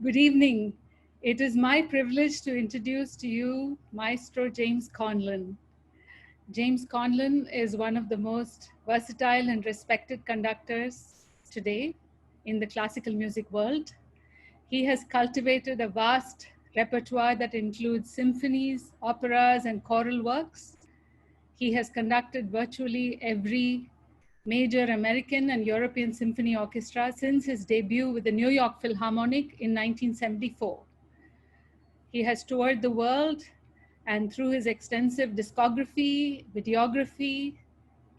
Good evening. It is my privilege to introduce to you Maestro James Conlon. James Conlon is one of the most versatile and respected conductors today in the classical music world. He has cultivated a vast repertoire that includes symphonies, operas, and choral works. He has conducted virtually every major American and European symphony orchestra since his debut with the New York Philharmonic in 1974. He has toured the world, and through his extensive discography, videography,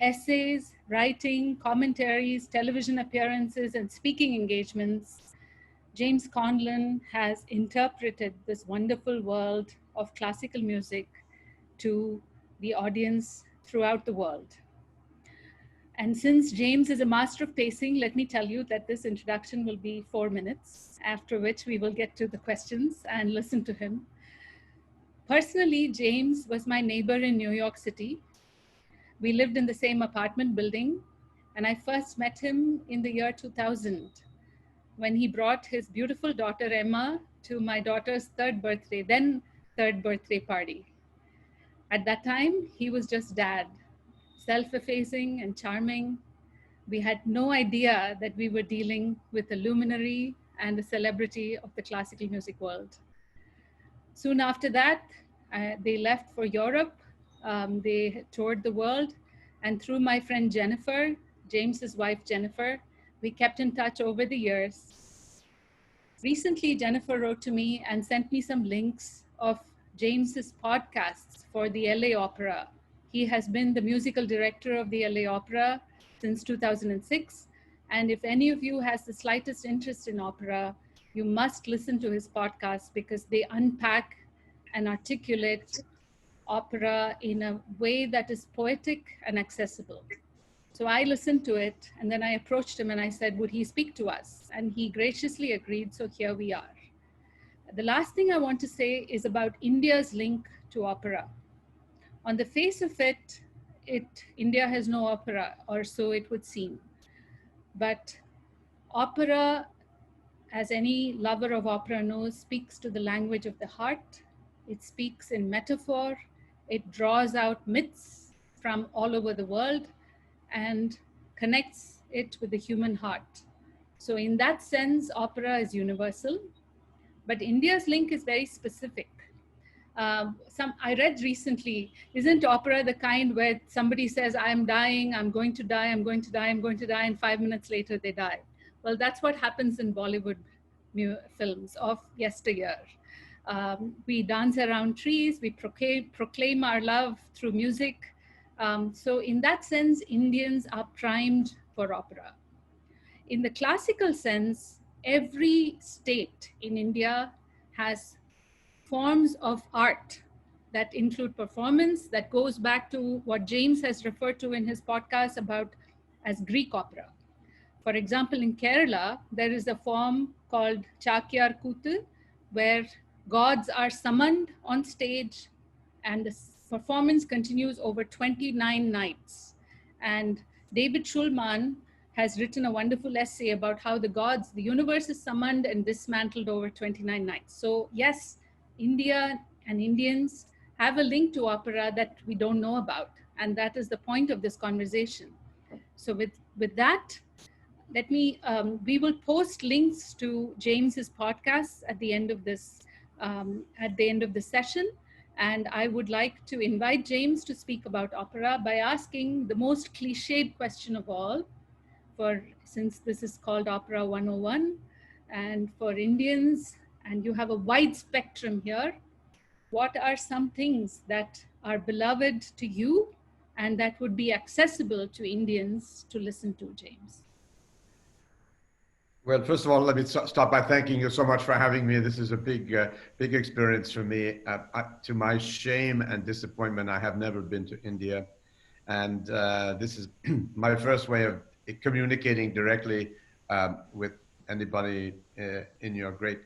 essays, writing, commentaries, television appearances, and speaking engagements, James Conlon has interpreted this wonderful world of classical music to the audience throughout the world. And since James is a master of pacing, let me tell you that this introduction will be 4 minutes, after which we will get to the questions and listen to him. Personally, James was my neighbor in New York City. We lived in the same apartment building, and I first met him in the year 2000 when he brought his beautiful daughter Emma to my daughter's third birthday party. At that time, he was just dad, self-effacing and charming. We had no idea that we were dealing with a luminary and a celebrity of the classical music world. Soon after that, they left for Europe. They toured the world. And through my friend Jennifer, James's wife Jennifer, we kept in touch over the years. Recently, Jennifer wrote to me and sent me some links of James's podcasts for the LA Opera. He has been the musical director of the LA Opera since 2006. And if any of you has the slightest interest in opera, you must listen to his podcast because they unpack and articulate opera in a way that is poetic and accessible. So I listened to it, and then I approached him and I said, would he speak to us? And he graciously agreed, so here we are. The last thing I want to say is about India's link to opera. On the face of it, India has no opera, or so it would seem. But opera, as any lover of opera knows, speaks to the language of the heart. It speaks in metaphor. It draws out myths from all over the world and connects it with the human heart. So in that sense, opera is universal, but India's link is very specific. I read recently, isn't opera the kind where somebody says, I'm dying, I'm going to die, I'm going to die, I'm going to die, and 5 minutes later they die? Well, that's what happens in Bollywood films of yesteryear. We dance around trees, we proclaim our love through music. So in that sense, Indians are primed for opera. In the classical sense, every state in India has forms of art that include performance that goes back to what James has referred to in his podcast about as Greek opera. For example, in Kerala, there is a form called Chakyar Kuthu, where gods are summoned on stage and the performance continues over 29 nights. And David Schulman has written a wonderful essay about how the gods, the universe is summoned and dismantled over 29 nights. So yes, India and Indians have a link to opera that we don't know about. And that is the point of this conversation. So with that, we will post links to James's podcasts at the end of this session. And I would like to invite James to speak about opera by asking the most cliched question of all, since this is called Opera 101, and for Indians, and you have a wide spectrum here, what are some things that are beloved to you and that would be accessible to Indians to listen to, James? Well, first of all, let me start by thanking you so much for having me. This is a big experience for me. To my shame and disappointment, I have never been to India. And this is my first way of communicating directly with anybody in your great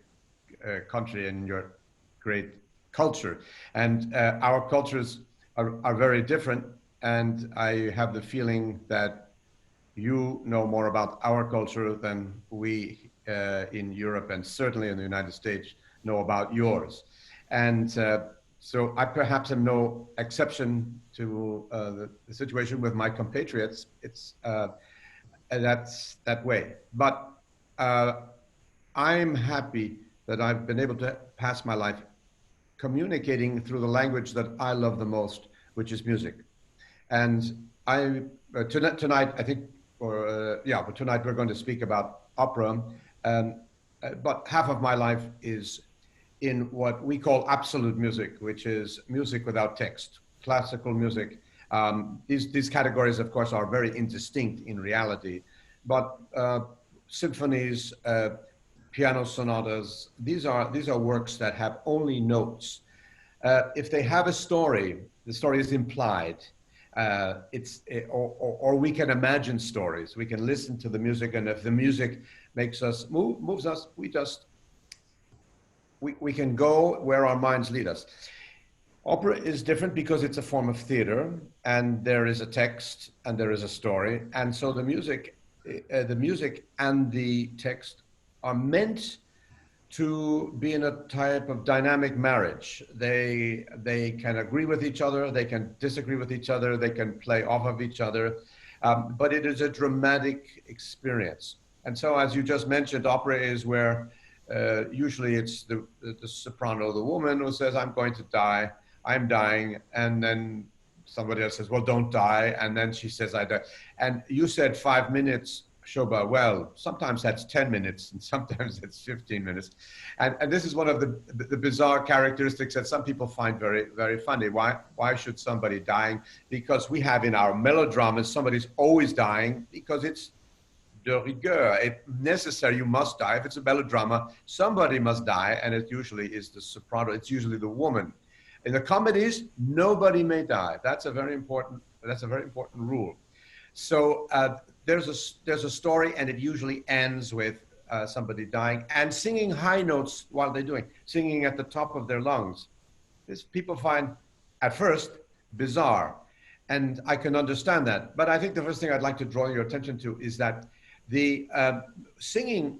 country and your great culture. And our cultures are very different. And I have the feeling that you know more about our culture than we in Europe and certainly in the United States know about yours. And so I perhaps am no exception to the situation with my compatriots. It's that's that way. But uh, I'm happy that I've been able to pass my life communicating through the language that I love the most, which is music. And I tonight I think, or yeah, but tonight we're going to speak about opera. Um, but half of my life is in what we call absolute music, which is music without text, classical music. These categories, of course, are very indistinct in reality, but symphonies, piano sonatas, these are works that have only notes. If they have a story, the story is implied. Or we can imagine stories. We can listen to the music, and if the music makes us moves us, we can go where our minds lead us. Opera is different because it's a form of theater, and there is a text and there is a story, and so the music and the text are meant to be in a type of dynamic marriage. They can agree with each other, they can disagree with each other, they can play off of each other, but it is a dramatic experience. And so, as you just mentioned, opera is where usually it's the soprano, the woman who says, "I'm going to die, I'm dying," and then somebody else says, "Well, don't die," and then she says, "I die." And you said 5 minutes. Shoba, well, sometimes that's 10 minutes and sometimes it's 15 minutes. And this is one of the bizarre characteristics that some people find very, very funny. Why should somebody dying? Because we have in our melodramas, somebody's always dying because it's de rigueur. It's necessary, you must die. If it's a melodrama, somebody must die, and it usually is the soprano, it's usually the woman. In the comedies, nobody may die. That's a very important rule. So there's a story, and it usually ends with somebody dying and singing high notes while they're doing, singing at the top of their lungs. This people find at first bizarre, and I can understand that. But I think the first thing I'd like to draw your attention to is that the singing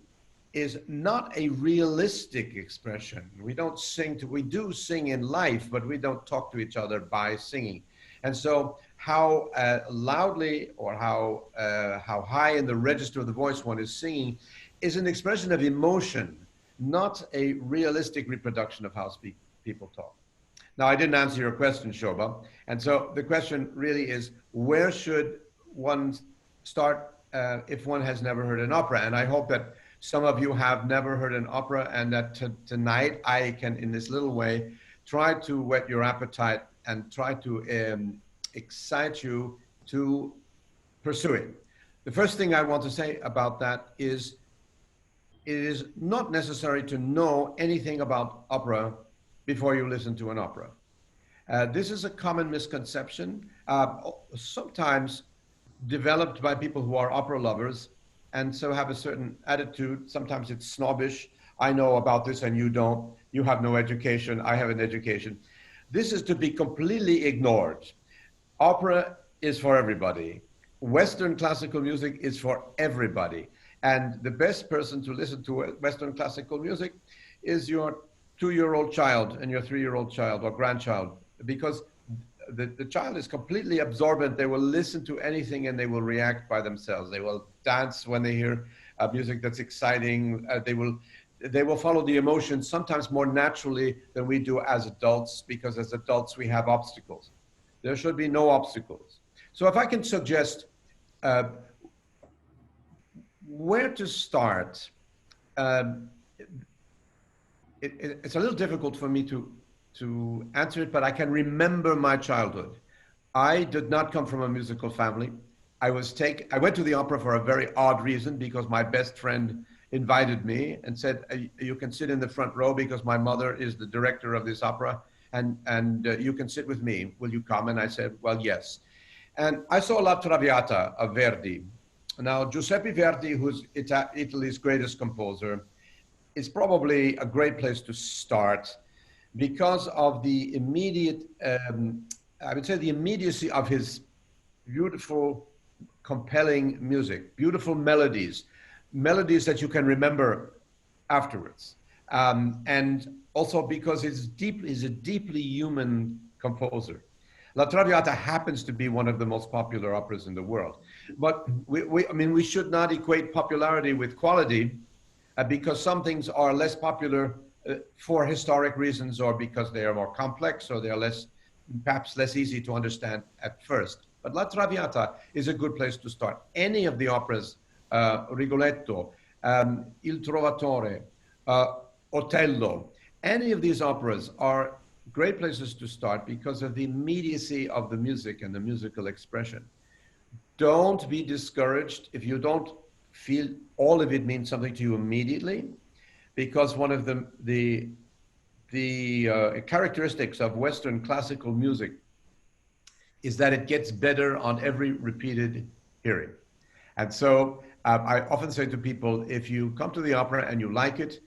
is not a realistic expression. We do sing in life, but we don't talk to each other by singing. And so how loudly or how high in the register of the voice one is singing is an expression of emotion, not a realistic reproduction of how people talk. Now, I didn't answer your question, Shoba. And so the question really is, where should one start if one has never heard an opera? And I hope that some of you have never heard an opera, and that tonight I can, in this little way, try to whet your appetite and try to excite you to pursue it. The first thing I want to say about that is it is not necessary to know anything about opera before you listen to an opera. This is a common misconception, sometimes developed by people who are opera lovers and so have a certain attitude. Sometimes it's snobbish. I know about this and you don't. You have no education. I have an education. This is to be completely ignored. Opera is for everybody. Western classical music is for everybody. And the best person to listen to Western classical music is your 2-year-old child and your 3-year-old child or grandchild, because the child is completely absorbent. They will listen to anything and they will react by themselves. They will dance when they hear music that's exciting. They will follow the emotions sometimes more naturally than we do as adults, because as adults we have obstacles. There should be no obstacles. So if I can suggest where to start, it's a little difficult for me to answer it, but I can remember my childhood. I did not come from a musical family. I went to the opera for a very odd reason, because my best friend invited me and said, you can sit in the front row because my mother is the director of this opera, and you can sit with me. Will you come? And I said, well, yes. And I saw La Traviata of Verdi. Now, Giuseppe Verdi, who's Italy's greatest composer, is probably a great place to start because of the immediate, I would say the immediacy of his beautiful, compelling music, beautiful melodies. melodies that you can remember afterwards. And also because he's a deeply human composer. La Traviata happens to be one of the most popular operas in the world. But I mean, we should not equate popularity with quality, because some things are less popular for historic reasons, or because they are more complex, or they are perhaps less easy to understand at first. But La Traviata is a good place to start. Any of the operas, Rigoletto, Il Trovatore, Otello, any of these operas are great places to start because of the immediacy of the music and the musical expression. Don't be discouraged if you don't feel all of it means something to you immediately, because one of the characteristics of Western classical music is that it gets better on every repeated hearing. And so I often say to people, if you come to the opera and you like it,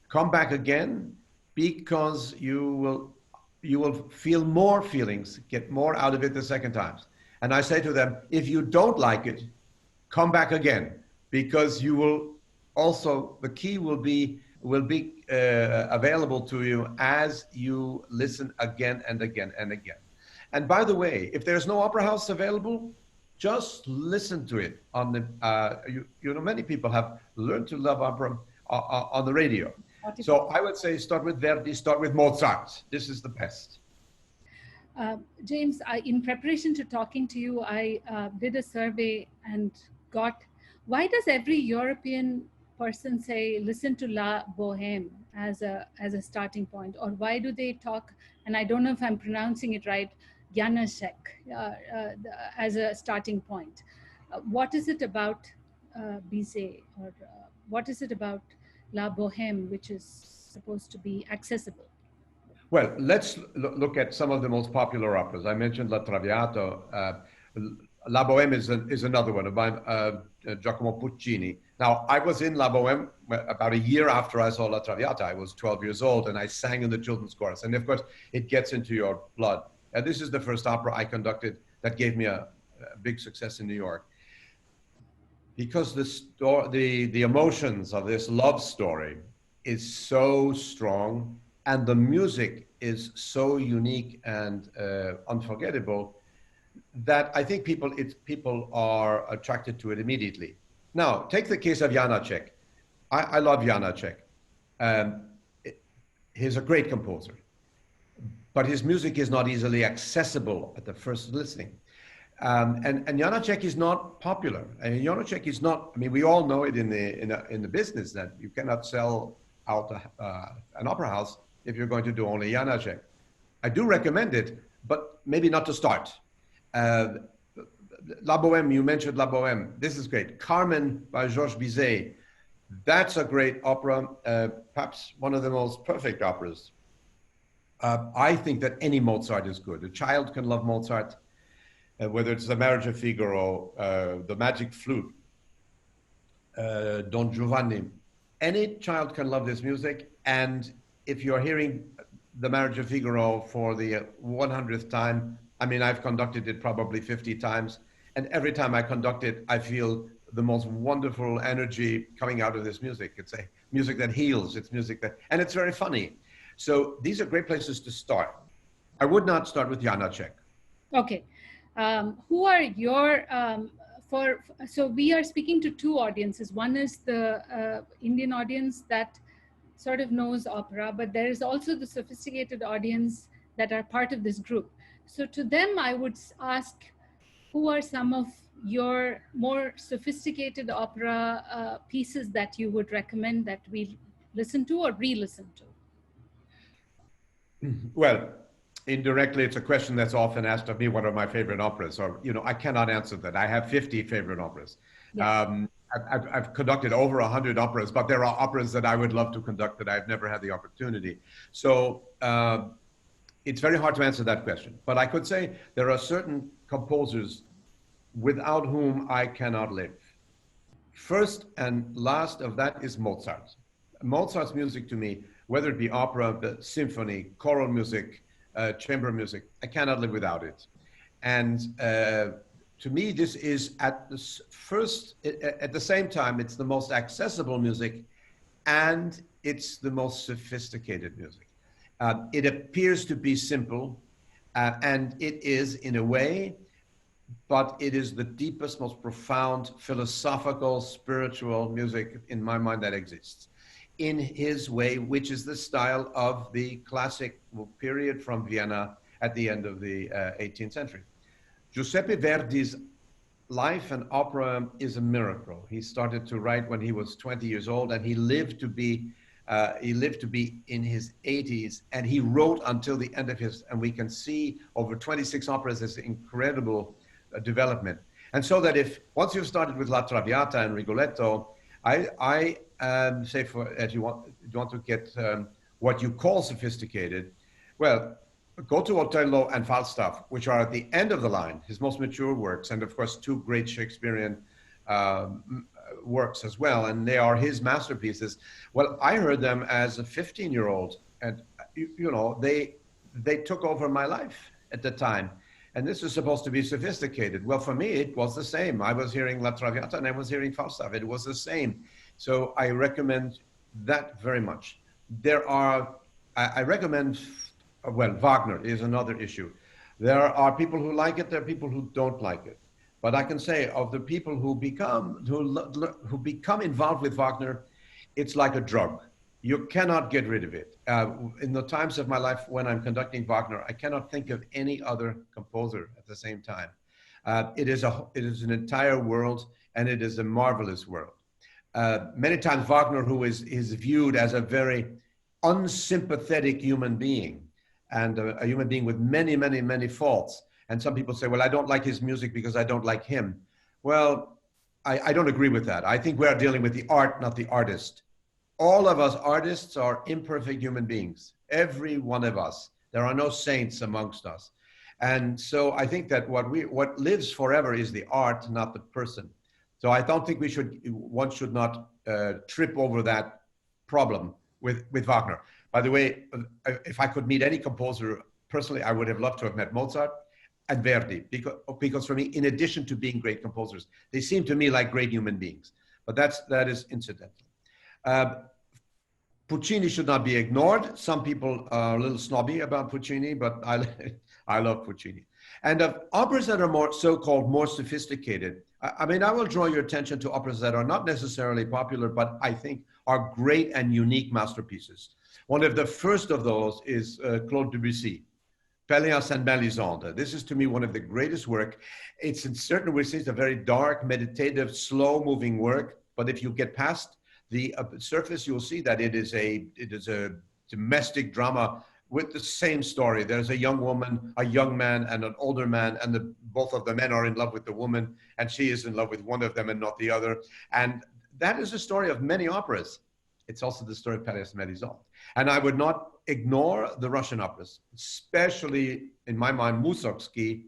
come back again, because you will feel more feelings, get more out of it the second time. And I say to them, if you don't like it, come back again, because you will also, the key will be available to you as you listen again and again and again. And by the way, if there's no opera house available, just listen to it on the, you know, many people have learned to love opera on the radio. So I would say start with Verdi, start with Mozart. This is the best. James, in preparation to talking to you, I did a survey and got, why does every European person say, listen to La Bohème as a starting point? Or why do they talk, and I don't know if I'm pronouncing it right, Janáček as a starting point? What is it about Bizet, or what is it about La Bohème which is supposed to be accessible? Well, let's look at some of the most popular operas. I mentioned La Traviata. La Bohème is another one of mine, Giacomo Puccini. Now, I was in La Bohème about a year after I saw La Traviata. I was 12 years old, and I sang in the children's chorus. And of course, it gets into your blood. And this is the first opera I conducted that gave me a big success in New York. Because the emotions of this love story is so strong, and the music is so unique and unforgettable, that I think people are attracted to it immediately. Now, take the case of Janáček. I love Janáček. He's a great composer, but his music is not easily accessible at the first listening. And Janáček is not popular. And Janáček is not, I mean, we all know it in the business that you cannot sell out an opera house if you're going to do only Janáček. I do recommend it, but maybe not to start. La Bohème, you mentioned La Bohème. This is great. Carmen by Georges Bizet. That's a great opera, perhaps one of the most perfect operas. I think that any Mozart is good. A child can love Mozart, whether it's The Marriage of Figaro, The Magic Flute, Don Giovanni. Any child can love this music. And if you're hearing The Marriage of Figaro for the 100th time, I mean, I've conducted it probably 50 times. And every time I conduct it, I feel the most wonderful energy coming out of this music. It's a music that heals. It's music that, and it's very funny. So these are great places to start. I would not start with Janáček. Okay. Who are your, so we are speaking to two audiences. One is the Indian audience that sort of knows opera, but there is also the sophisticated audience that are part of this group. So to them, I would ask, who are some of your more sophisticated opera pieces that you would recommend that we listen to or re-listen to? Well, indirectly, it's a question that's often asked of me, what are my favorite operas? Or, you know, I cannot answer that. I have 50 favorite operas. Yeah. I've conducted over 100 operas, but there are operas that I would love to conduct that I've never had the opportunity. So it's very hard to answer that question. But I could say there are certain composers without whom I cannot live. First and last of that is Mozart. Mozart's music to me, whether it be opera, symphony, choral music, chamber music, I cannot live without it. And to me, this is at the first, at the same time, it's the most accessible music and it's the most sophisticated music. It appears to be simple, and it is in a way, but it is the deepest, most profound, philosophical, spiritual music in my mind that exists. In his way, which is the style of the classic period from Vienna at the end of the 18th century. Giuseppe Verdi's life and opera is a miracle. He started to write when he was 20 years old, and he lived to be in his 80s, and he wrote until the end of his. And we can see over 26 operas this incredible development. And so that if once you've started with La Traviata and Rigoletto, I say for if you want to get what you call sophisticated, well, go to Otello and Falstaff, which are at the end of the line, his most mature works, and of course, two great Shakespearean works as well, and they are his masterpieces. Well, I heard them as a 15-year-old, and you know, they took over my life at the time. And this is supposed to be sophisticated. Well, for me, it was the same. I was hearing La Traviata and I was hearing Falstaff. It was the same. So I recommend that very much. I recommend, well, Wagner is another issue. There are people who like it, there are people who don't like it. But I can say of the people who become involved with Wagner, it's like a drug. You cannot get rid of it. In the times of my life when I'm conducting Wagner, I cannot think of any other composer at the same time. It is an entire world, and it is a marvelous world. Many times Wagner, who is viewed as a very unsympathetic human being, and a human being with many, many, many faults. And some people say, well, I don't like his music because I don't like him. Well, I don't agree with that. I think we are dealing with the art, not the artist. All of us artists are imperfect human beings, every one of us. There are no saints amongst us. And so I think that what lives forever is the art, not the person. So I don't think one should not trip over that problem with Wagner. By the way, if I could meet any composer, personally, I would have loved to have met Mozart and Verdi, because for me, in addition to being great composers, they seem to me like great human beings. But that is incidental. Puccini should not be ignored. Some people are a little snobby about Puccini, but I love Puccini. And of operas that are more so-called more sophisticated, I mean, I will draw your attention to operas that are not necessarily popular, but I think are great and unique masterpieces. One of the first of those is Claude Debussy, Pelléas and Mélisande. This is to me one of the greatest work. It's in certain ways a very dark, meditative, slow-moving work, but if you get past the surface, you'll see that it is a domestic drama with the same story. There's a young woman, a young man, and an older man, and both of the men are in love with the woman, and she is in love with one of them and not the other. And that is the story of many operas. It's also the story of Pelléas and Mélisande. And I would not ignore the Russian operas, especially in my mind, Mussorgsky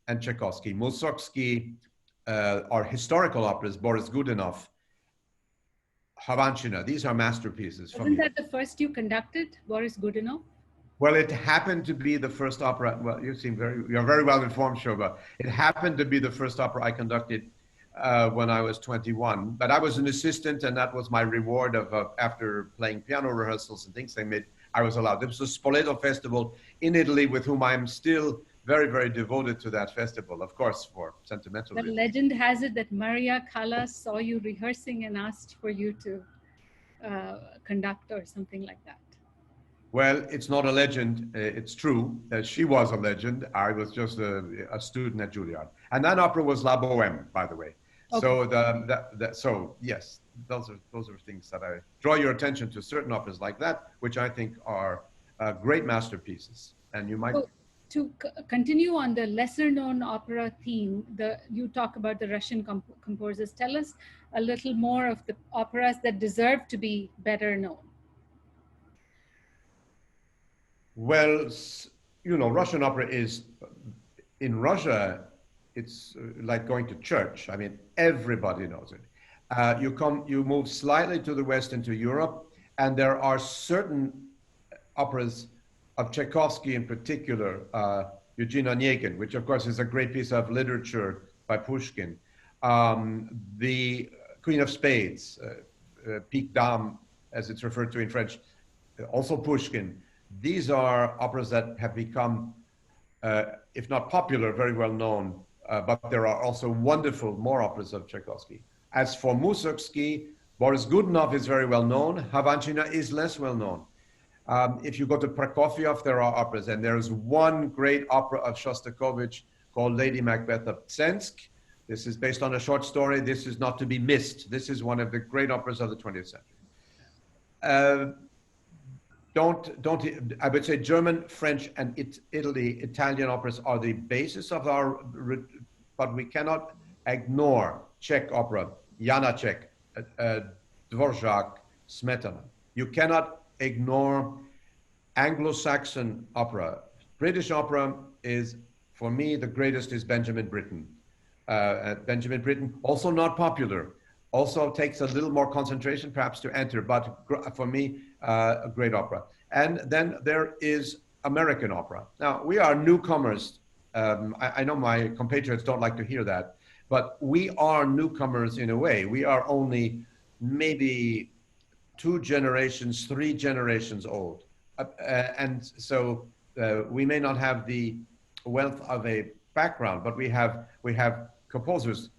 and Tchaikovsky. Mussorgsky are historical operas, Boris Godunov, Havanchina. These are masterpieces. Wasn't that the first you conducted, Boris Godunov? Well, it happened to be the first opera. Well, you're very well informed, Shobha. It happened to be the first opera I conducted when I was 21. But I was an assistant, and that was my reward after playing piano rehearsals and things I was allowed. There was a Spoleto Festival in Italy with whom I'm still very, very devoted to that festival, of course, for sentimental reasons. The legend has it that Maria Callas saw you rehearsing and asked for you to conduct or something like that. Well, it's not a legend. It's true. She was a legend. I was just a student at Juilliard. And that opera was La Bohème, by the way. Okay. So yes, those are things that I draw your attention to, certain operas like that, which I think are great masterpieces. And you might... To continue on the lesser known opera theme, you talk about the Russian composers. Tell us a little more of the operas that deserve to be better known. Well, you know, Russian opera is, in Russia, it's like going to church. I mean, everybody knows it. You move slightly to the west into Europe, and there are certain operas of Tchaikovsky in particular, Eugene Onegin, which of course is a great piece of literature by Pushkin. The Queen of Spades, Pique Dame, as it's referred to in French, also Pushkin. These are operas that have become, if not popular, very well known, but there are also wonderful more operas of Tchaikovsky. As for Mussorgsky, Boris Godunov is very well known. Havanchina is less well known. If you go to Prokofiev, there are operas, and there's one great opera of Shostakovich called Lady Macbeth of Tsensk. This is based on a short story. This is not to be missed. This is one of the great operas of the 20th century. I would say German, French, and Italian operas are the basis of our, but we cannot ignore Czech opera, Janacek, Dvorak, Smetana. You cannot ignore Anglo-Saxon opera. British opera is, for me, the greatest is Benjamin Britten. Benjamin Britten, also not popular, also takes a little more concentration perhaps to enter, but for me, a great opera. And then there is American opera. Now, we are newcomers. I know my compatriots don't like to hear that, but we are newcomers in a way. We are only maybe 2 generations, 3 generations old. And so we may not have the wealth of a background, but we have composers,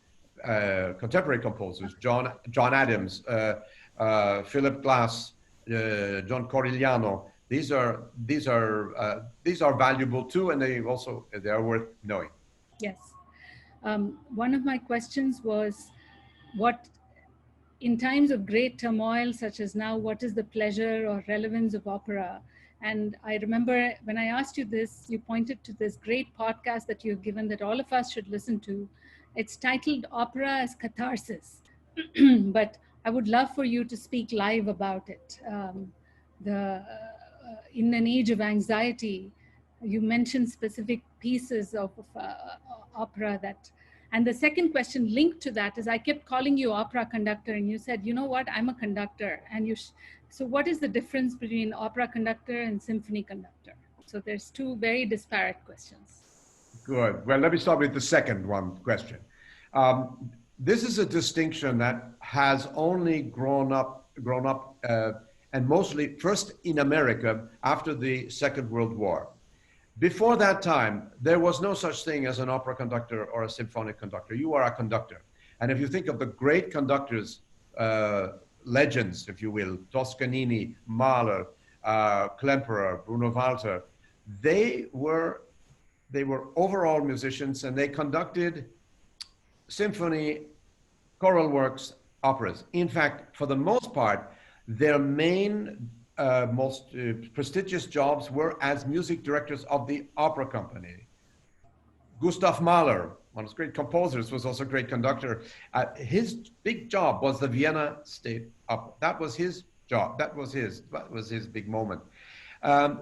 contemporary composers, John Adams, Philip Glass, John Corigliano. These are valuable too, and they are worth knowing. Yes. One of my questions was, in times of great turmoil such as now, what is the pleasure or relevance of opera? And I remember when I asked you this, you pointed to this great podcast that you've given that all of us should listen to. It's titled Opera as Catharsis. But I would love for you to speak live about it. In an age of anxiety, you mentioned specific pieces of opera that. And the second question linked to that is, I kept calling you opera conductor, and you said, you know what, I'm a conductor. And so what is the difference between opera conductor and symphony conductor? So there's 2 very disparate questions. Good. Well, let me start with the second question. This is a distinction that has only grown up, and mostly first in America after the Second World War. Before that time, there was no such thing as an opera conductor or a symphonic conductor. You are a conductor. And if you think of the great conductors, legends, if you will, Toscanini, Mahler, Klemperer, Bruno Walter, they were overall musicians, and they conducted symphony, choral works, operas. In fact, for the most part, their main most prestigious jobs were as music directors of the opera company. Gustav Mahler, one of his great composers, was also a great conductor. His big job was the Vienna State Opera. That was his job. That was his big moment.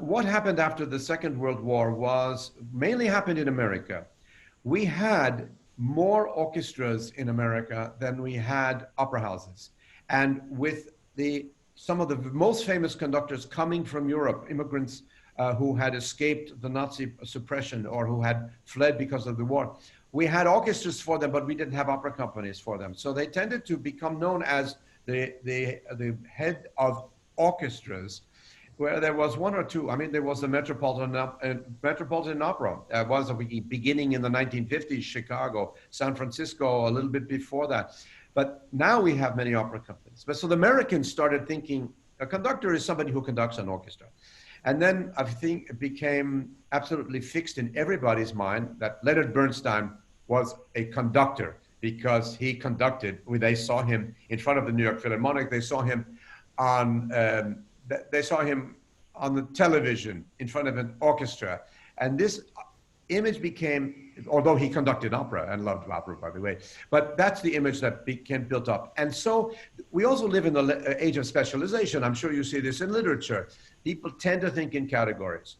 What happened after the Second World War was mainly happened in America. We had more orchestras in America than we had opera houses. And with some of the most famous conductors coming from Europe, immigrants who had escaped the Nazi suppression or who had fled because of the war, we had orchestras for them, but we didn't have opera companies for them. So they tended to become known as the head of orchestras, where there was 1 or 2. I mean, there was the Metropolitan Opera. Was beginning in the 1950s, Chicago, San Francisco, a little bit before that. But now we have many opera companies. But so the Americans started thinking a conductor is somebody who conducts an orchestra. And then I think it became absolutely fixed in everybody's mind that Leonard Bernstein was a conductor because he conducted. They saw him in front of the New York Philharmonic. They saw him on the television in front of an orchestra. And this image became, although he conducted opera and loved opera, by the way, but that's the image that became built up. And so we also live in the age of specialization. I'm sure you see this in literature. People tend to think in categories.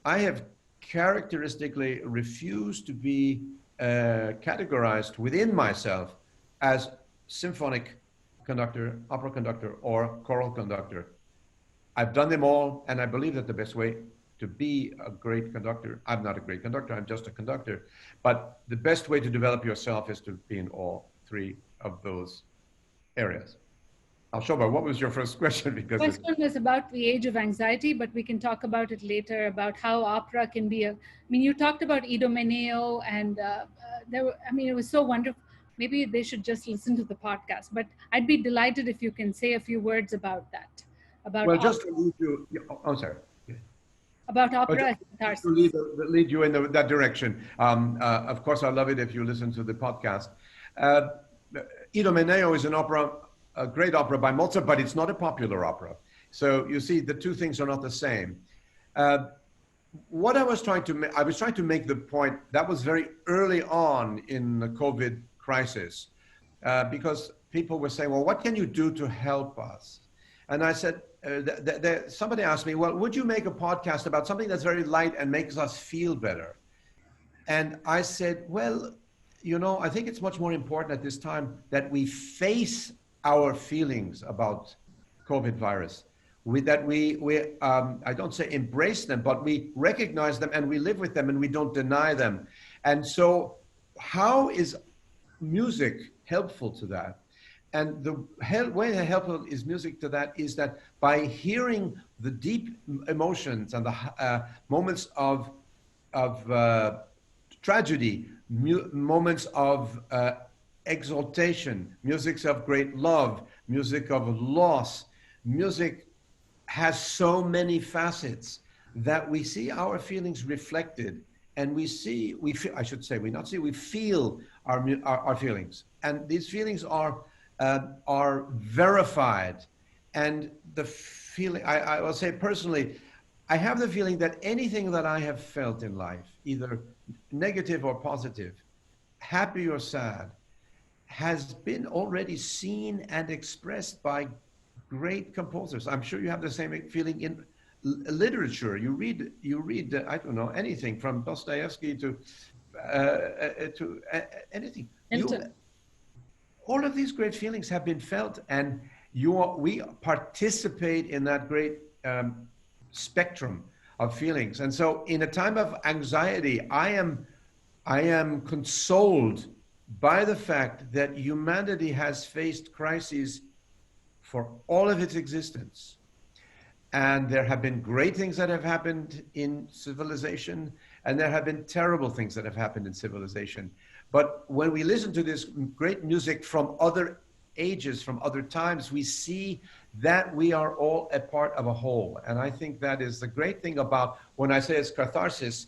I have characteristically refused to be categorized within myself as symphonic conductor, opera conductor, or choral conductor. I've done them all, and I believe that the best way to be a great conductor. I'm not a great conductor, I'm just a conductor. But the best way to develop yourself is to be in all three of those areas. Shobha, what was your first question? Because First one was about the age of anxiety, but we can talk about it later about how opera can be a. I mean, you talked about Idomeneo, and there were. I mean, it was so wonderful. Maybe they should just listen to the podcast. But I'd be delighted if you can say a few words about that, about well, just opera, to lead you, I'm sorry. about Oh, opera just as to catharsis. lead you in that direction. Of course, I love it if you listen to the podcast. Uh, Idomeneo is an opera, a great opera by Mozart, but it's not a popular opera. So you see, the two things are not the same. Uh, what I was trying to I was trying to make the point that was very early on in the COVID crisis, because people were saying, well, what can you do to help us? And I said, somebody asked me, well, would you make a podcast about something that's very light and makes us feel better? And I said, well, I think it's much more important at this time that we face our feelings about COVID virus. I don't say embrace them, but we recognize them and we live with them and we don't deny them. And so, how is music helpful to that? And the way that helpful is music to that is that by hearing the deep emotions and the moments of tragedy, moments of exaltation, music of great love, music of loss, music has so many facets that we see our feelings reflected, and we feel, I should say, we feel our feelings, and these feelings are verified. And the feeling, I will say personally, I have the feeling that anything that I have felt in life, either negative or positive, happy or sad, has been already seen and expressed by great composers. I'm sure you have the same feeling in literature. You read, I don't know, anything from Dostoevsky to anything. Milton. All of these great feelings have been felt, and we participate in that great spectrum of feelings. And so, in a time of anxiety, I am consoled by the fact that humanity has faced crises for all of its existence. And there have been great things that have happened in civilization, and there have been terrible things that have happened in civilization. But when we listen to this great music from other ages, from other times, we see that we are all a part of a whole. And I think that is the great thing about when I say it's catharsis.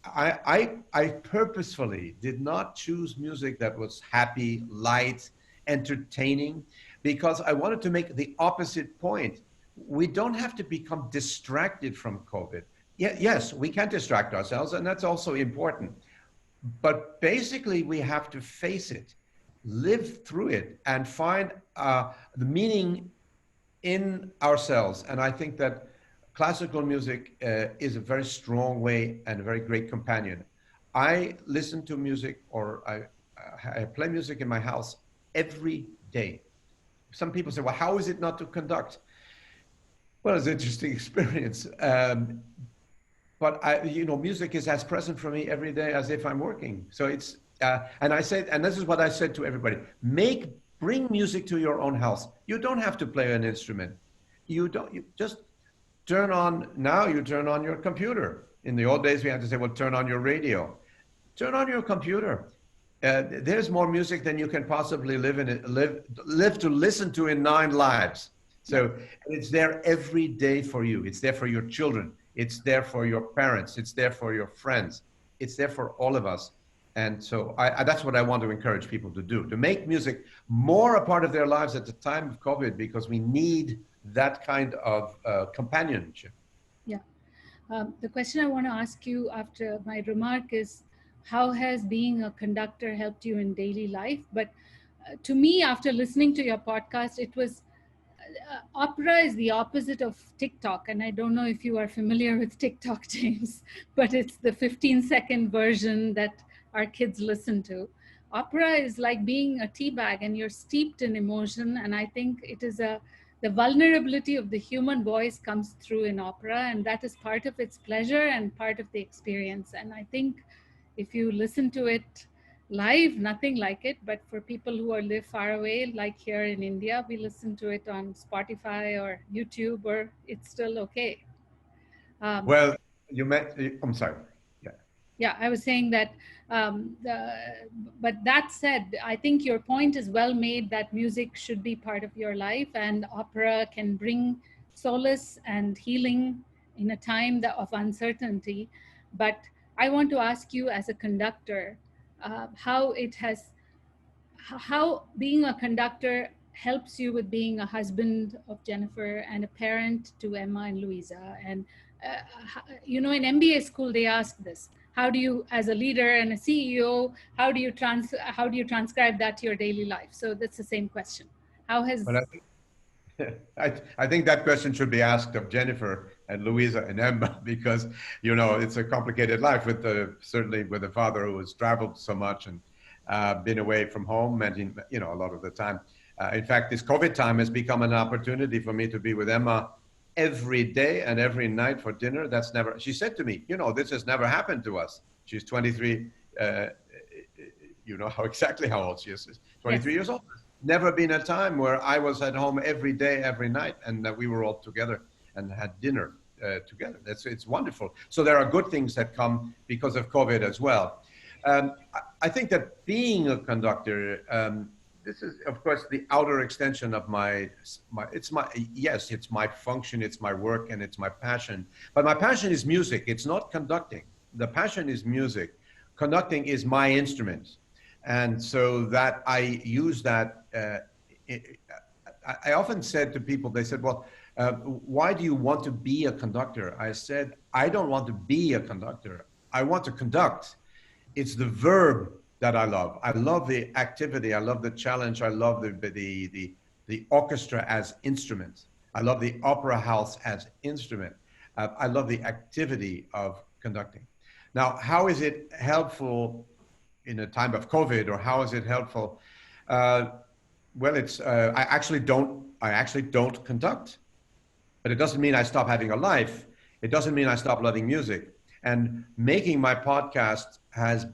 I purposefully did not choose music that was happy, light, entertaining, because I wanted to make the opposite point. We don't have to become distracted from COVID. Yes, we can distract ourselves, and that's also important. But basically, we have to face it, live through it, and find the meaning in ourselves. And I think that classical music is a very strong way and a very great companion. I listen to music, or I play music in my house every day. Some people say, well, how is it not to conduct? Well, it's an interesting experience. But music is as present for me every day as if I'm working. So it's, and this is what I said to everybody: bring music to your own house. You don't have to play an instrument. You just turn on. Now you turn on your computer. In the old days, we had to say, well, turn on your radio. Turn on your computer. There's more music than you can possibly live to listen to in 9 lives. So it's there every day for you. It's there for your children. It's there for your parents. It's there for your friends. It's there for all of us. And so that's what I want to encourage people to do, to make music more a part of their lives at the time of COVID, because we need that kind of companionship. Yeah. The question I want to ask you after my remark is, how has being a conductor helped you in daily life? But to me, after listening to your podcast, it was opera is the opposite of TikTok. And I don't know if you are familiar with TikTok, James, but it's the 15-second version that our kids listen to. Opera is like being a tea bag, and you're steeped in emotion. And I think it is a the vulnerability of the human voice comes through in opera, and that is part of its pleasure and part of the experience. And I think if you listen to it live, nothing like it. But for people who are live far away, like here in India, we listen to it on Spotify or YouTube, or it's still okay. Um, Well, I'm sorry. Yeah. yeah, I was saying that, but that said, I think your point is well made that music should be part of your life, and opera can bring solace and healing in a time of uncertainty. But I want to ask you, as a conductor, how it has, how being a conductor helps you with being a husband of Jennifer and a parent to Emma and Louisa. And, in MBA school, they ask this. How do you, as a leader and a CEO, how do you transcribe that to your daily life? So that's the same question. How But has, I think that question should be asked of Jennifer and Louisa and Emma because, it's a complicated life with certainly with a father who has traveled so much and been away from home and, a lot of the time. In fact, this COVID time has become an opportunity for me to be with Emma every day and every night for dinner. She said to me, this has never happened to us. She's 23. You know exactly how old she is. She's yes. 23 years old. Never been a time where I was at home every day, every night, and that we were all together and had dinner together. It's wonderful. So there are good things that come because of COVID as well. I think that being a conductor, this is, of course, the outer extension of it's my function, it's my work, and it's my passion. But my passion is music. It's not conducting. The passion is music. Conducting is my instrument. And so that I use that. I often said to people, they said, well, why do you want to be a conductor? I said, I don't want to be a conductor. I want to conduct. It's the verb that I love. I love the activity. I love the challenge. I love the orchestra as instrument. I love the opera house as instrument. I love the activity of conducting. Now, how is it helpful in a time of COVID, or how is it helpful? Well, I actually don't conduct, but it doesn't mean I stop having a life. It doesn't mean I stop loving music. And making my podcast has,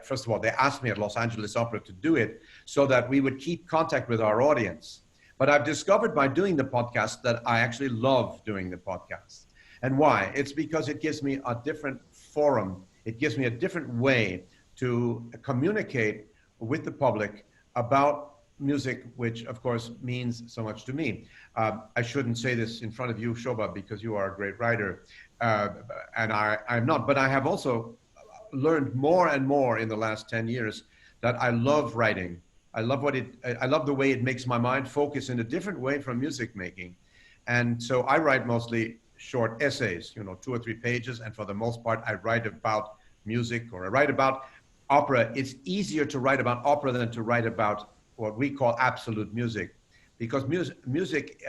first of all, they asked me at Los Angeles Opera to do it so that we would keep contact with our audience. But I've discovered by doing the podcast that I actually love doing the podcast. And why? It's because it gives me a different forum. It gives me a different way to communicate with the public about music, which of course means so much to me. I shouldn't say this in front of you, Shobha, because you are a great writer, and I'm not. But I have also learned more and more in the last 10 years that I love writing. I love the way it makes my mind focus in a different way from music making. And so I write mostly short essays, 2 or 3 pages. And for the most part, I write about music, or I write about opera. It's easier to write about opera than to write about what we call absolute music, because music,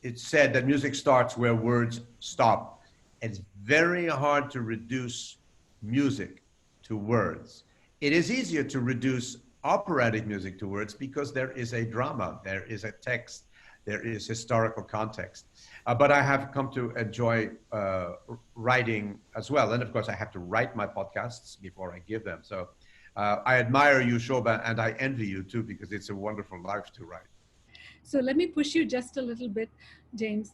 it's said that music starts where words stop. It's very hard to reduce music to words. It is easier to reduce operatic music to words because there is a drama, there is a text, there is historical context. But I have come to enjoy writing as well. And of course, I have to write my podcasts before I give them. So I admire you, Shobha, and I envy you too, because it's a wonderful life to write. So let me push you just a little bit, James.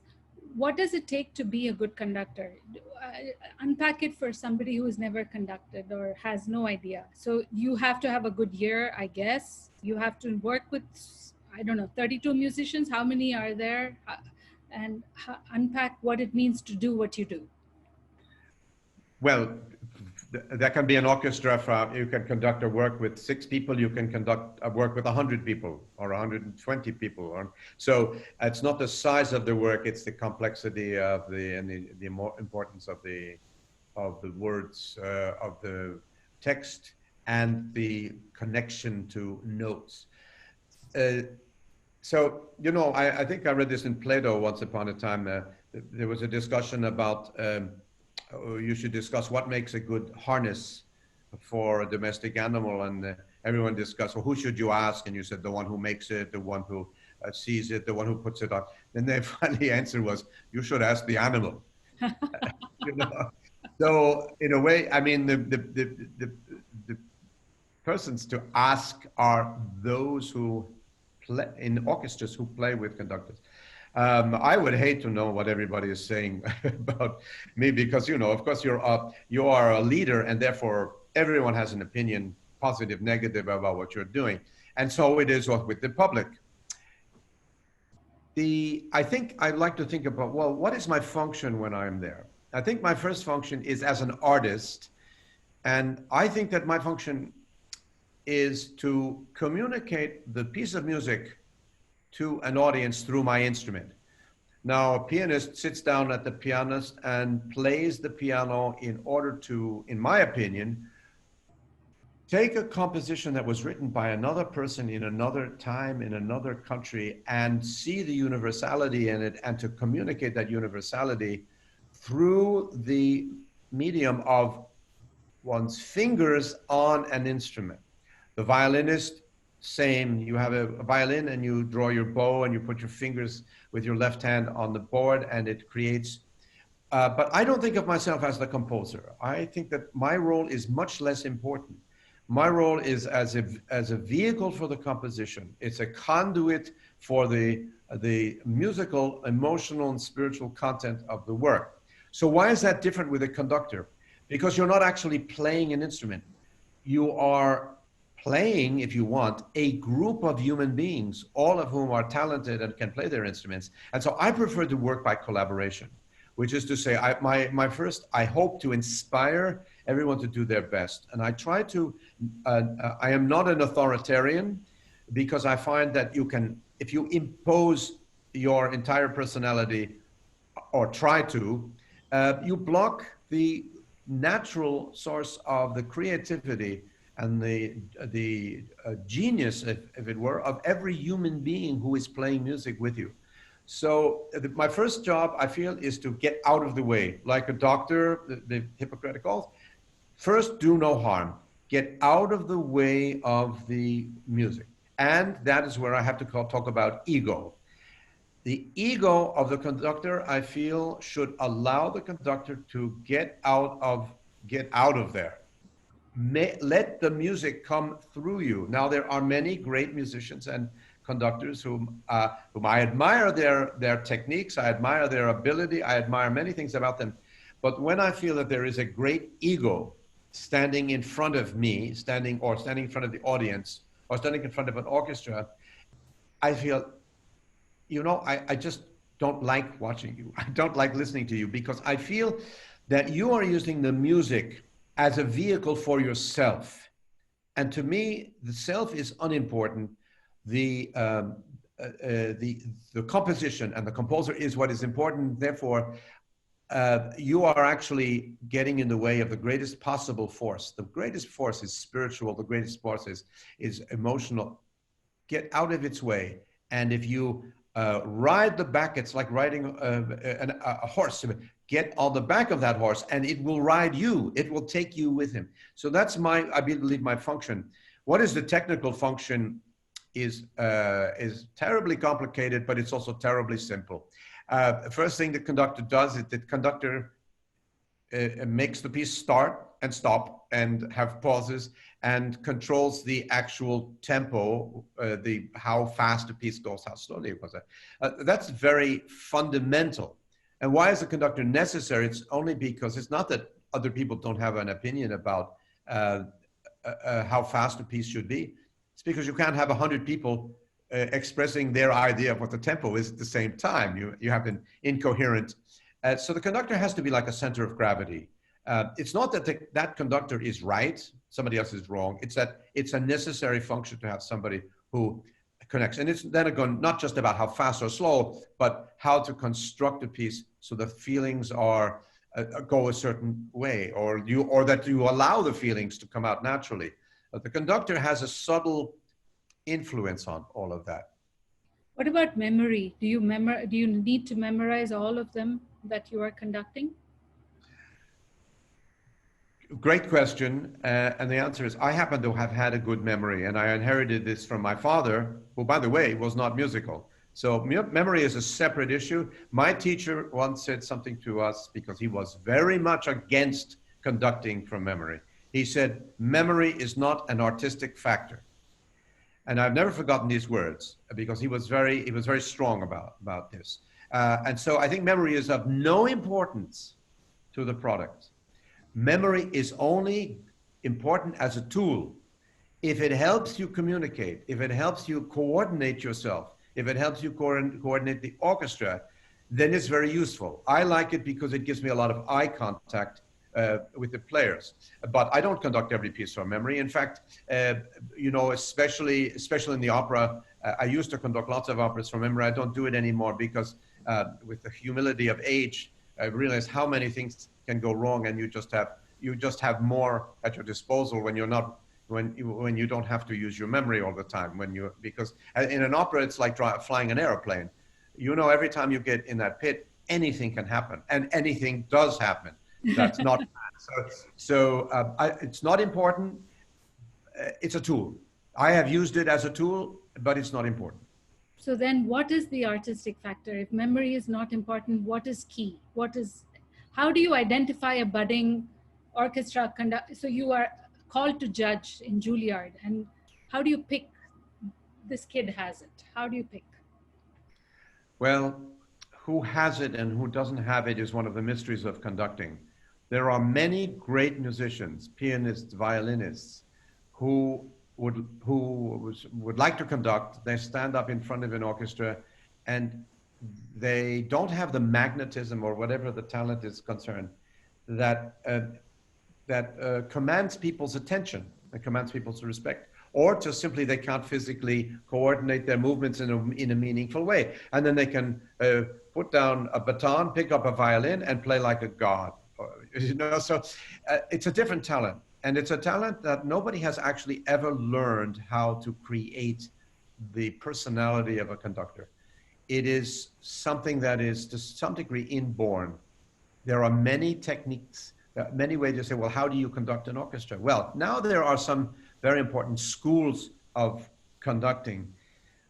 What does it take to be a good conductor? Unpack it for somebody who has never conducted or has no idea. So you have to have a good year, I guess. You have to work with, I don't know, 32 musicians. How many are there? And unpack what it means to do what you do. Well, there can be an orchestra. You can conduct a work with 6 people. You can conduct a work with 100 people or 120 people. So it's not the size of the work; it's the complexity of the more importance of the words, of the text, and the connection to notes. So I think I read this in Plato once upon a time. There was a discussion about. You should discuss what makes a good harness for a domestic animal, and everyone discussed, well, who should you ask? And you said the one who makes it, the one who sees it, the one who puts it on. Then their funny answer was, "You should ask the animal." You know? So in a way, I mean, the persons to ask are those who play in orchestras who play with conductors. I would hate to know what everybody is saying about me because, you know, of course, you are a leader and therefore everyone has an opinion, positive, negative, about what you're doing. And so it is with the public. I think I like to think about, well, what is my function when I'm there? I think my first function is as an artist. And I think that my function is to communicate the piece of music to an audience through my instrument. Now, a pianist sits down at the pianist and plays the piano in order to, in my opinion, take a composition that was written by another person in another time, in another country, and see the universality in it and to communicate that universality through the medium of one's fingers on an instrument. The violinist, same. You have a violin and you draw your bow and you put your fingers with your left hand on the board and it creates. But I don't think of myself as the composer. I think that my role is much less important. My role is as a vehicle for the composition. It's a conduit for the musical, emotional, and spiritual content of the work. So why is that different with a conductor? Because you're not actually playing an instrument. You are playing, if you want, a group of human beings, all of whom are talented and can play their instruments. And so I prefer to work by collaboration, which is to say, I hope to inspire everyone to do their best. And I try to, I am not an authoritarian because I find that you can, if you impose your entire personality or try to, you block the natural source of the creativity and the genius, if it were, of every human being who is playing music with you. So my first job, I feel, is to get out of the way, like a doctor, the Hippocratic Oath. First, do no harm. Get out of the way of the music. And that is where I have to talk about ego. The ego of the conductor, I feel, should allow the conductor to get out of there. Let the music come through you. Now, there are many great musicians and conductors whom I admire their techniques, I admire their ability, I admire many things about them. But when I feel that there is a great ego standing in front of me, standing in front of the audience, or standing in front of an orchestra, I feel, you know, I just don't like watching you. I don't like listening to you because I feel that you are using the music as a vehicle for yourself. And to me, the self is unimportant. The composition and the composer is what is important. Therefore, you are actually getting in the way of the greatest possible force. The greatest force is spiritual. The greatest force is emotional. Get out of its way. And if you ride the back, it's like riding a horse. Get on the back of that horse and it will ride you. It will take you with him. So that's I believe, my function. What is the technical function is terribly complicated, but it's also terribly simple. The first thing the conductor does is the conductor makes the piece start and stop and have pauses and controls the actual tempo, how fast the piece goes, how slowly it goes. That's very fundamental. And why is the conductor necessary? It's only because it's not that other people don't have an opinion about how fast a piece should be. It's because you can't have 100 people expressing their idea of what the tempo is at the same time. You have an incoherent. So the conductor has to be like a center of gravity. It's not that that conductor is right, somebody else is wrong. It's that it's a necessary function to have somebody who connects. And it's then again, not just about how fast or slow, but how to construct a piece so the feelings are go a certain way, or that you allow the feelings to come out naturally. But the conductor has a subtle influence on all of that. What about memory? Do you need to memorize all of them that you are conducting? Great question. And the answer is I happen to have had a good memory, and I inherited this from my father, who, by the way, was not musical. So memory is a separate issue. My teacher once said something to us because he was very much against conducting from memory. He said, memory is not an artistic factor. And I've never forgotten these words because he was very strong about this. And so I think memory is of no importance to the product. Memory is only important as a tool. If it helps you communicate, if it helps you coordinate yourself, if it helps you coordinate the orchestra, then it's very useful. I like it because it gives me a lot of eye contact with the players. But I don't conduct every piece from memory. In fact, you know, especially in the opera, I used to conduct lots of operas from memory. I don't do it anymore because with the humility of age, I realized how many things can go wrong, and you just have more at your disposal when you're not when you don't have to use your memory all the time. Because in an opera it's like flying an airplane. You know, every time you get in that pit, anything can happen, and anything does happen. That's not it's not important. It's a tool. I have used it as a tool, but it's not important. So then what is the artistic factor? If memory is not important, what is key? How do you identify a budding orchestra conductor? So you are called to judge in Juilliard, and how do you pick this kid has it? How do you pick? Well, who has it and who doesn't have it is one of the mysteries of conducting. There are many great musicians, pianists, violinists, who would like to conduct. They stand up in front of an orchestra and they don't have the magnetism or whatever the talent is concerned that commands people's attention, that commands people's respect, or just simply they can't physically coordinate their movements in a meaningful way. And then they can put down a baton, pick up a violin, and play like a god. You know, so it's a different talent. And it's a talent that nobody has actually ever learned how to create the personality of a conductor. It is something that is to some degree inborn. There are many techniques, many ways to say, well, how do you conduct an orchestra? Well, now there are some very important schools of conducting,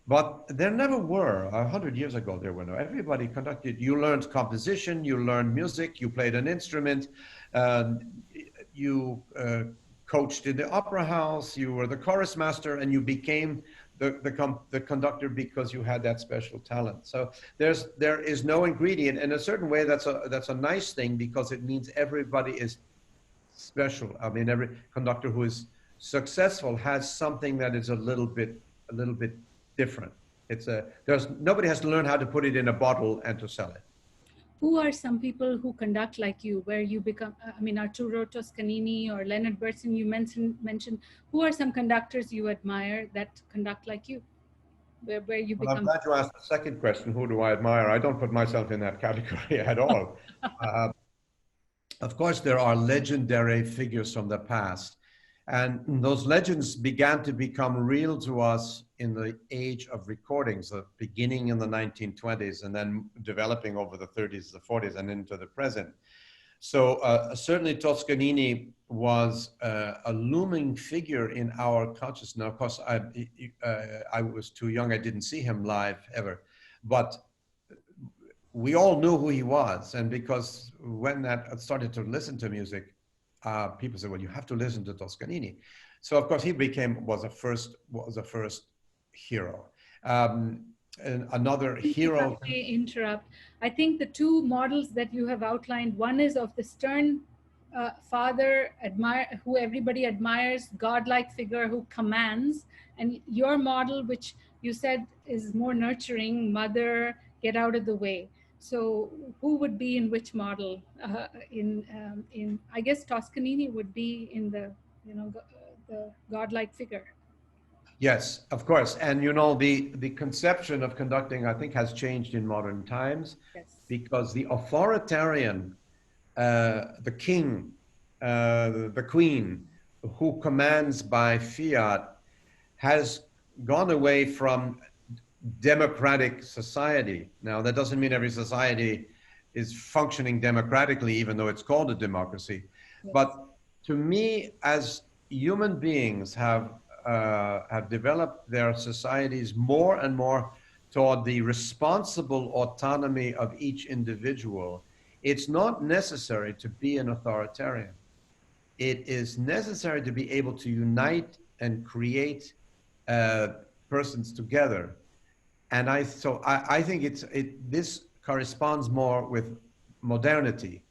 but there never were. 100 years ago, there were no. Everybody conducted. You learned composition, you learned music, you played an instrument, you coached in the opera house, you were the chorus master, and you became the conductor because you had that special talent. So there is no ingredient. In a certain way, that's a nice thing because it means everybody is special. I mean, every conductor who is successful has something that is a little bit different. Nobody has to learn how to put it in a bottle and to sell it. Who are some people who conduct like you, where you become, I mean, Arturo Toscanini or Leonard Bernstein, you mentioned, who are some conductors you admire that conduct like you, where you become? I'm glad you asked the second question, who do I admire? I don't put myself in that category at all. Of course, there are legendary figures from the past. And those legends began to become real to us in the age of recordings, beginning in the 1920s and then developing over the 30s, the 40s, and into the present. So certainly Toscanini was a looming figure in our consciousness. Now, of course, I was too young. I didn't see him live ever. But we all knew who he was. And because when I started to listen to music, people said, well, you have to listen to Toscanini. So of course he was a first hero. And another hero. If I may interrupt. I think the two models that you have outlined, one is of the stern father, who everybody admires, godlike figure who commands, and your model, which you said is more nurturing, mother, get out of the way. So who would be in which model? I guess Toscanini would be in the godlike figure. Yes, of course. And you know, the conception of conducting, I think, has changed in modern times. Yes. Because the authoritarian, the king, the queen, who commands by fiat, has gone away from democratic society. Now, that doesn't mean every society is functioning democratically, even though it's called a democracy. Yes. But to me, as human beings have developed their societies more and more toward the responsible autonomy of each individual, it's not necessary to be an authoritarian. It is necessary to be able to unite and create uh, persons together. And I think this corresponds more with modernity.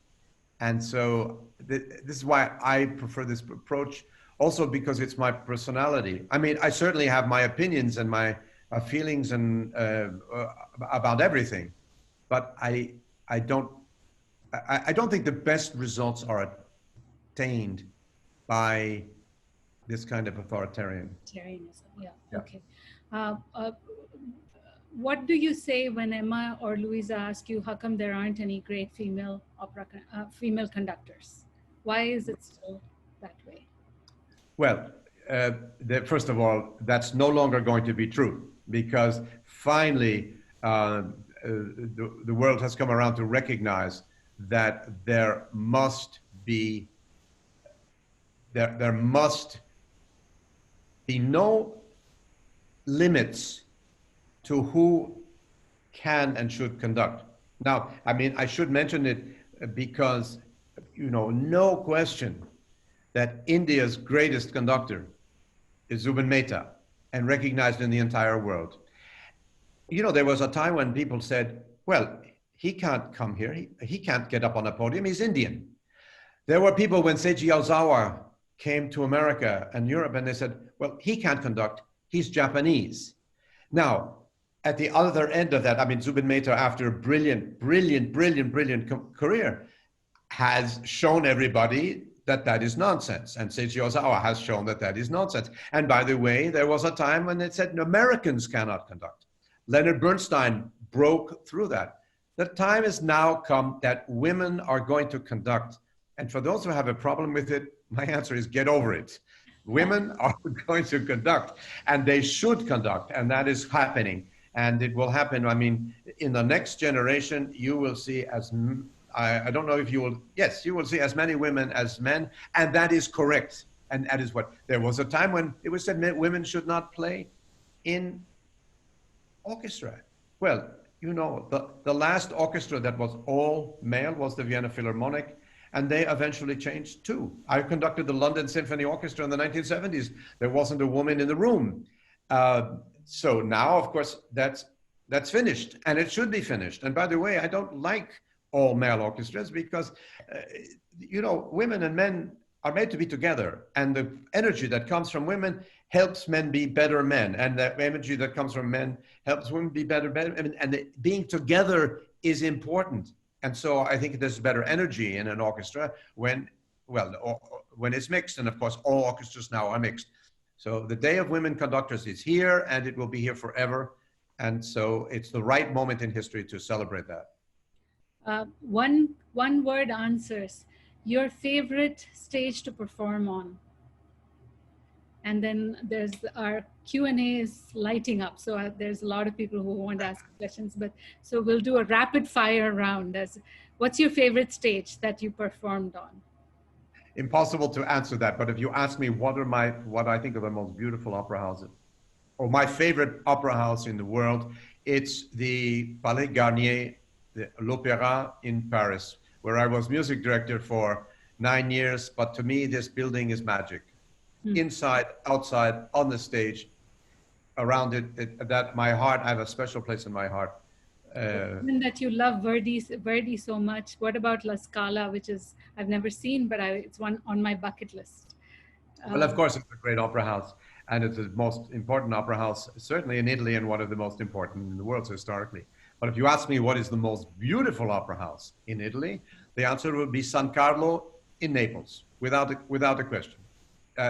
And so this is why I prefer this approach, also because it's my personality. I mean, I certainly have my opinions and my feelings and about everything, but I don't I don't think the best results are attained by this kind of authoritarian. Vegetarianism, yeah, Yeah. okay. Uh, uh, what do you say when Emma or Louisa ask you how come there aren't any great female conductors? Why is it still that way? Well, first of all, that's no longer going to be true because finally the world has come around to recognize that there must be no limits to who can and should conduct. Now, I mean, I should mention it because, no question that India's greatest conductor is Zubin Mehta and recognized in the entire world. There was a time when people said, well, he can't come here. He can't get up on a podium. He's Indian. There were people when Seiji Ozawa came to America and Europe and they said, well, he can't conduct. He's Japanese. Now, at the other end of that, I mean, Zubin Mehta, after a brilliant career, has shown everybody that is nonsense. And Seiji Ozawa has shown that is nonsense. And by the way, there was a time when it said no, Americans cannot conduct. Leonard Bernstein broke through that. The time has now come that women are going to conduct. And for those who have a problem with it, my answer is get over it. Women are going to conduct, and they should conduct, and that is happening. And it will happen. I mean, in the next generation, you will see I don't know if you will, yes, you will see as many women as men, and that is correct. And that is what, there was a time when it was said women should not play in orchestra. Well, the last orchestra that was all male was the Vienna Philharmonic, and they eventually changed too. I conducted the London Symphony Orchestra in the 1970s. There wasn't a woman in the room. So now, of course, that's finished, and it should be finished. And by the way, I don't like all male orchestras because, women and men are made to be together, and the energy that comes from women helps men be better men, and the energy that comes from men helps women be better. And being together is important. And so I think there's better energy in an orchestra when it's mixed. And of course, all orchestras now are mixed. So the Day of Women Conductors is here, and it will be here forever. And so it's the right moment in history to celebrate that. One word answers. Your favorite stage to perform on? And then there's our Q&A is lighting up. So there's a lot of people who want to ask questions, so we'll do a rapid fire round. What's your favorite stage that you performed on? Impossible to answer that, but if you ask me what I think are the most beautiful opera houses, or my favorite opera house in the world, it's the Palais Garnier, l'Opéra in Paris, where I was music director for 9 years. But to me, this building is magic. Inside, outside, on the stage, around it, that my heart, I have a special place in my heart. Given that you love Verdi so much, what about La Scala, which is, I've never seen, but it's one on my bucket list. Well, of course, it's a great opera house, and it's the most important opera house, certainly in Italy, and one of the most important in the world historically. But if you ask me what is the most beautiful opera house in Italy, the answer would be San Carlo in Naples, without a question.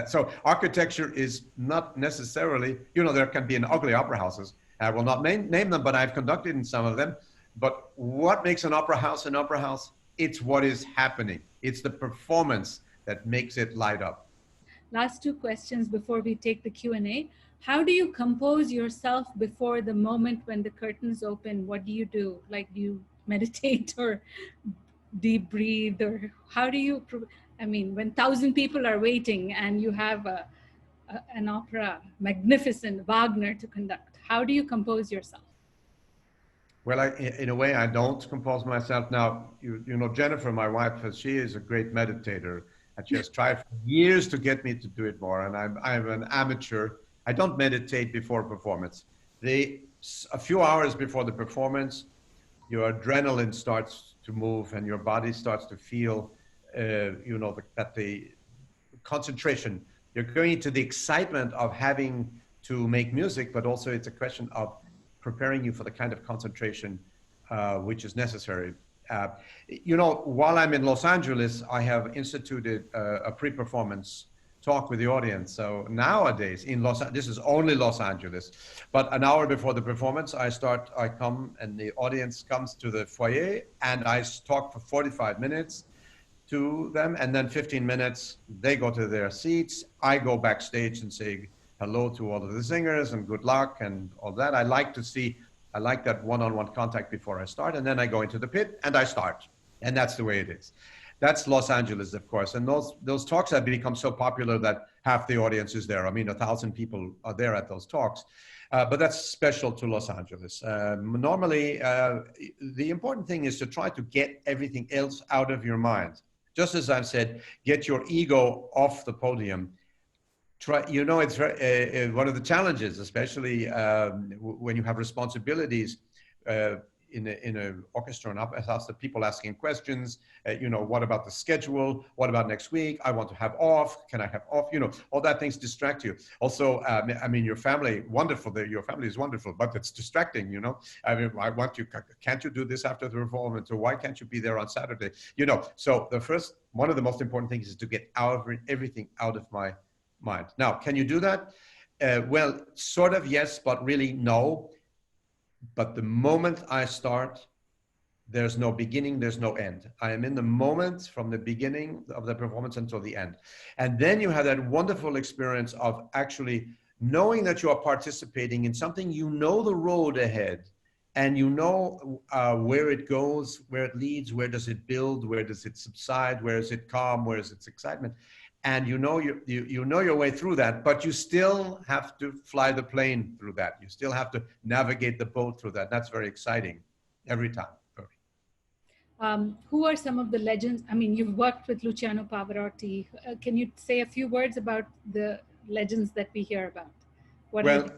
So architecture is not necessarily, there can be an ugly opera houses. I will not name them, but I've conducted in some of them. But what makes an opera house an opera house? It's what is happening. It's the performance that makes it light up. Last two questions before we take the Q&A. How do you compose yourself before the moment when the curtains open? What do you do? Like, do you meditate or deep breathe, or how do you I mean, when 1,000 people are waiting and you have an opera, magnificent Wagner to conduct, how do you compose yourself? Well, in a way, I don't compose myself. Now, you know, Jennifer, my wife, she is a great meditator, and she has tried for years to get me to do it more. And I'm an amateur. I don't meditate before performance. A few hours before the performance, your adrenaline starts to move and your body starts to feel, you know, that the concentration, you're going into the excitement of having to make music, but also it's a question of preparing you for the kind of concentration which is necessary. Uh, you know, while I'm in Los Angeles, I have instituted a pre-performance talk with the audience. So nowadays in this is only Los Angeles, but an hour before the performance, I come and the audience comes to the foyer and I talk for 45 minutes to them, and then 15 minutes they go to their seats. I go backstage and say hello to all of the singers and good luck and all that. I like that one-on-one contact before I start, and then I go into the pit and I start, and that's the way it is. That's Los Angeles, of course, and those talks have become so popular that half the audience is there. I mean, 1,000 people are there at those talks. But that's special to Los Angeles. Normally, the important thing is to try to get everything else out of your mind. Just as I've said, get your ego off the podium. Try, you know, it's one of the challenges, especially when you have responsibilities in an orchestra and house, the people asking questions. You know, what about the schedule? What about next week? I want to have off. Can I have off? You know, all that things distract you. Also, I mean, your family, wonderful. Your family is wonderful, but it's distracting. You know, I mean, can't you do this after the performance? Or why can't you be there on Saturday? You know, so one of the most important things is to get everything out of my mind. Now, can you do that? Well, sort of yes, but really no. But the moment I start, there's no beginning, there's no end. I am in the moment from the beginning of the performance until the end. And then you have that wonderful experience of actually knowing that you are participating in something, you know the road ahead, and you know where it goes, where it leads, where does it build, where does it subside, where is it calm, where is its excitement. And you know your way through that, but you still have to fly the plane through that. You still have to navigate the boat through that. That's very exciting every time. Who are some of the legends? I mean, you've worked with Luciano Pavarotti. Can you say a few words about the legends that we hear about? Well,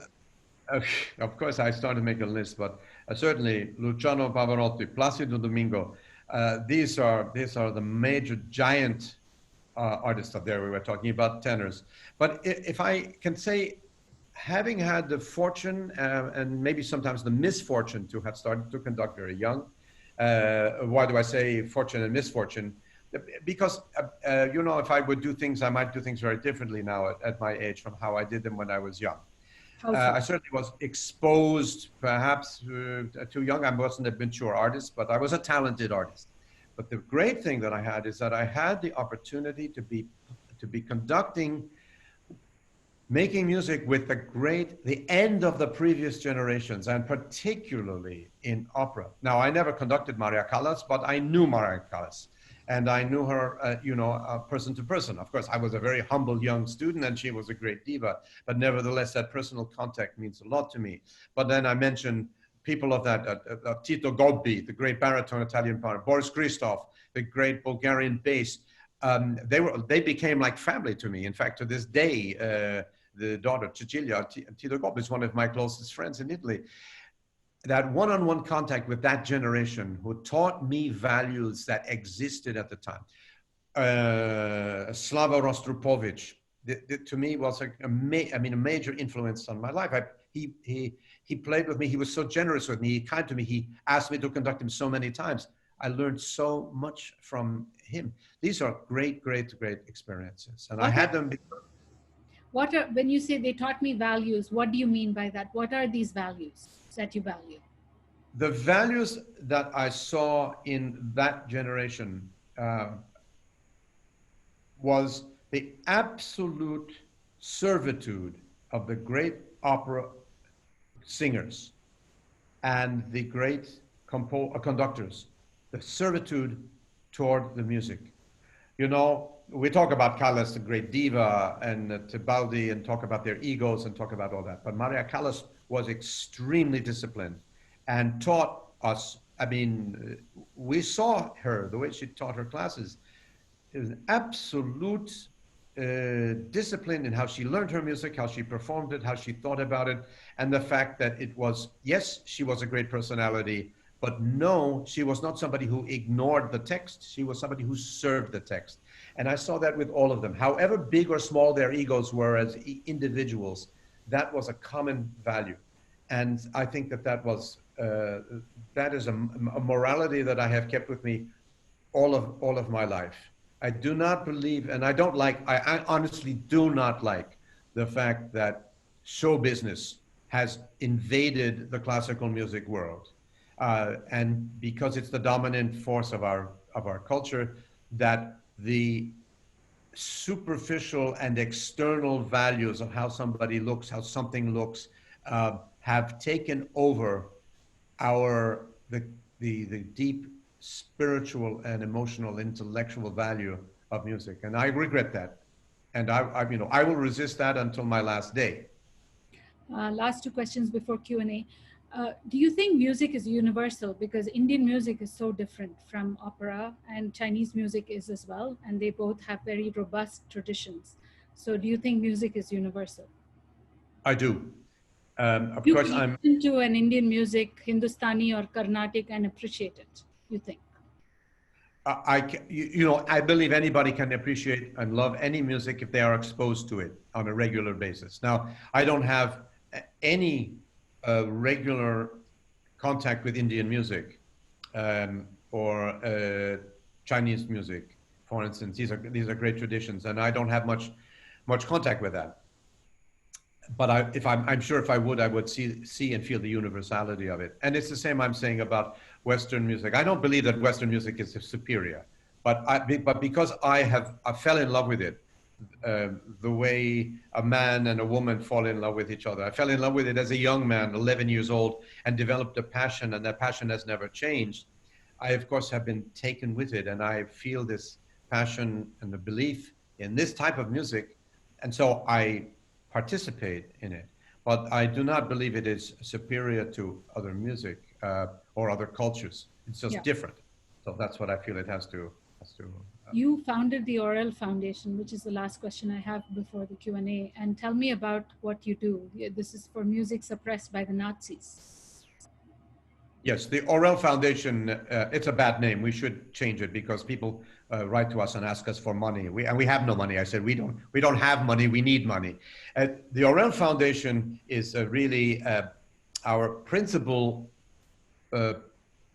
of course, I started to make a list, but certainly Luciano Pavarotti, Placido Domingo, these are the major giant artists up there. We were talking about tenors. But if I can say, having had the fortune and maybe sometimes the misfortune to have started to conduct very young, why do I say fortune and misfortune? Because, you know, if I would do things, I might do things very differently now at my age from how I did them when I was young. I certainly was exposed, perhaps too young. I wasn't a mature artist, but I was a talented artist. But the great thing that I had is that I had the opportunity to be conducting, making music with the end of the previous generations, and particularly in opera. Now, I never conducted Maria Callas, but I knew Maria Callas. And I knew her, you know, person to person. Of course, I was a very humble young student and she was a great diva. But nevertheless, that personal contact means a lot to me. But then I mentioned people of that, Tito Gobbi, the great baritone Italian poet, Boris Christoph, the great Bulgarian bass. They became like family to me. In fact, to this day, the daughter, Cecilia, Tito Gobbi, is one of my closest friends in Italy. That one-on-one contact with that generation who taught me values that existed at the time. Slava Rostropovich, to me was a major influence on my life. He played with me. He was so generous with me. He kind to me. He asked me to conduct him so many times. I learned so much from him. These are great, great, great experiences. And I had them before. When you say they taught me values, what do you mean by that? What are these values that you value? The values that I saw in that generation was the absolute servitude of the great opera singers and the great conductors, the servitude toward the music. You know, we talk about Callas, the great diva, and Tibaldi, and talk about their egos and talk about all that. But Maria Callas was extremely disciplined and taught us. I mean, we saw her, the way she taught her classes. It was an absolute discipline in how she learned her music, how she performed it, how she thought about it, and the fact that it was, yes, she was a great personality, but no, she was not somebody who ignored the text. She was somebody who served the text. And I saw that with all of them. However big or small their egos were as individuals, that was a common value. And I think that that is a morality that I have kept with me all of my life. I do not believe, and I honestly do not like the fact that show business has invaded the classical music world. And because it's the dominant force of our culture, that the superficial and external values of how somebody looks, how something looks, have taken over our the deep spiritual and emotional intellectual value of music, and I regret that, and I will resist that until my last day. Last two questions before Q&A. Do you think music is universal? Because Indian music is so different from opera, and Chinese music is as well, and they both have very robust traditions. So do you think music is universal? I do. Of You course, can I'm listen to an Indian music, Hindustani or Carnatic, and appreciate it, you think? I believe anybody can appreciate and love any music if they are exposed to it on a regular basis. Now, I don't have any regular contact with Indian music, or Chinese music, for instance. These are great traditions, and I don't have much contact with that. But I'm sure if I would see and feel the universality of it. And it's the same I'm saying about Western music. I don't believe that Western music is superior, but because I fell in love with it, the way a man and a woman fall in love with each other. I fell in love with it as a young man, 11 years old, and developed a passion, and that passion has never changed. I, of course, have been taken with it, and I feel this passion and the belief in this type of music, and so I participate in it. But I do not believe it is superior to other music, or other cultures. It's just Yeah. different. So that's what I feel it has to. You founded the Oral Foundation, which is the last question I have before the Q&A. And tell me about what you do. This is for music suppressed by the Nazis. Yes, the Orel Foundation, it's a bad name. We should change it because people write to us and ask us for money. And we have no money. I said, we don't have money, we need money. The Orel Foundation is really our principal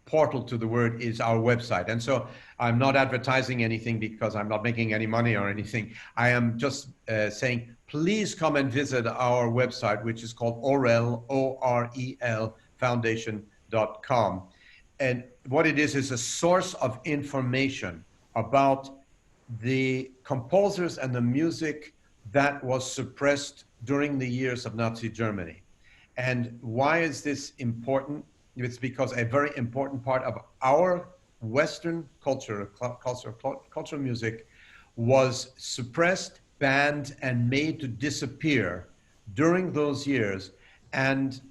portal to the word is our website. And so I'm not advertising anything because I'm not making any money or anything. I am just saying, please come and visit our website, which is called Orel, O-R-E-L, foundation.com. And what it is a source of information about the composers and the music that was suppressed during the years of Nazi Germany. And why is this important? It's because a very important part of our Western cultural music was suppressed, banned, and made to disappear during those years. And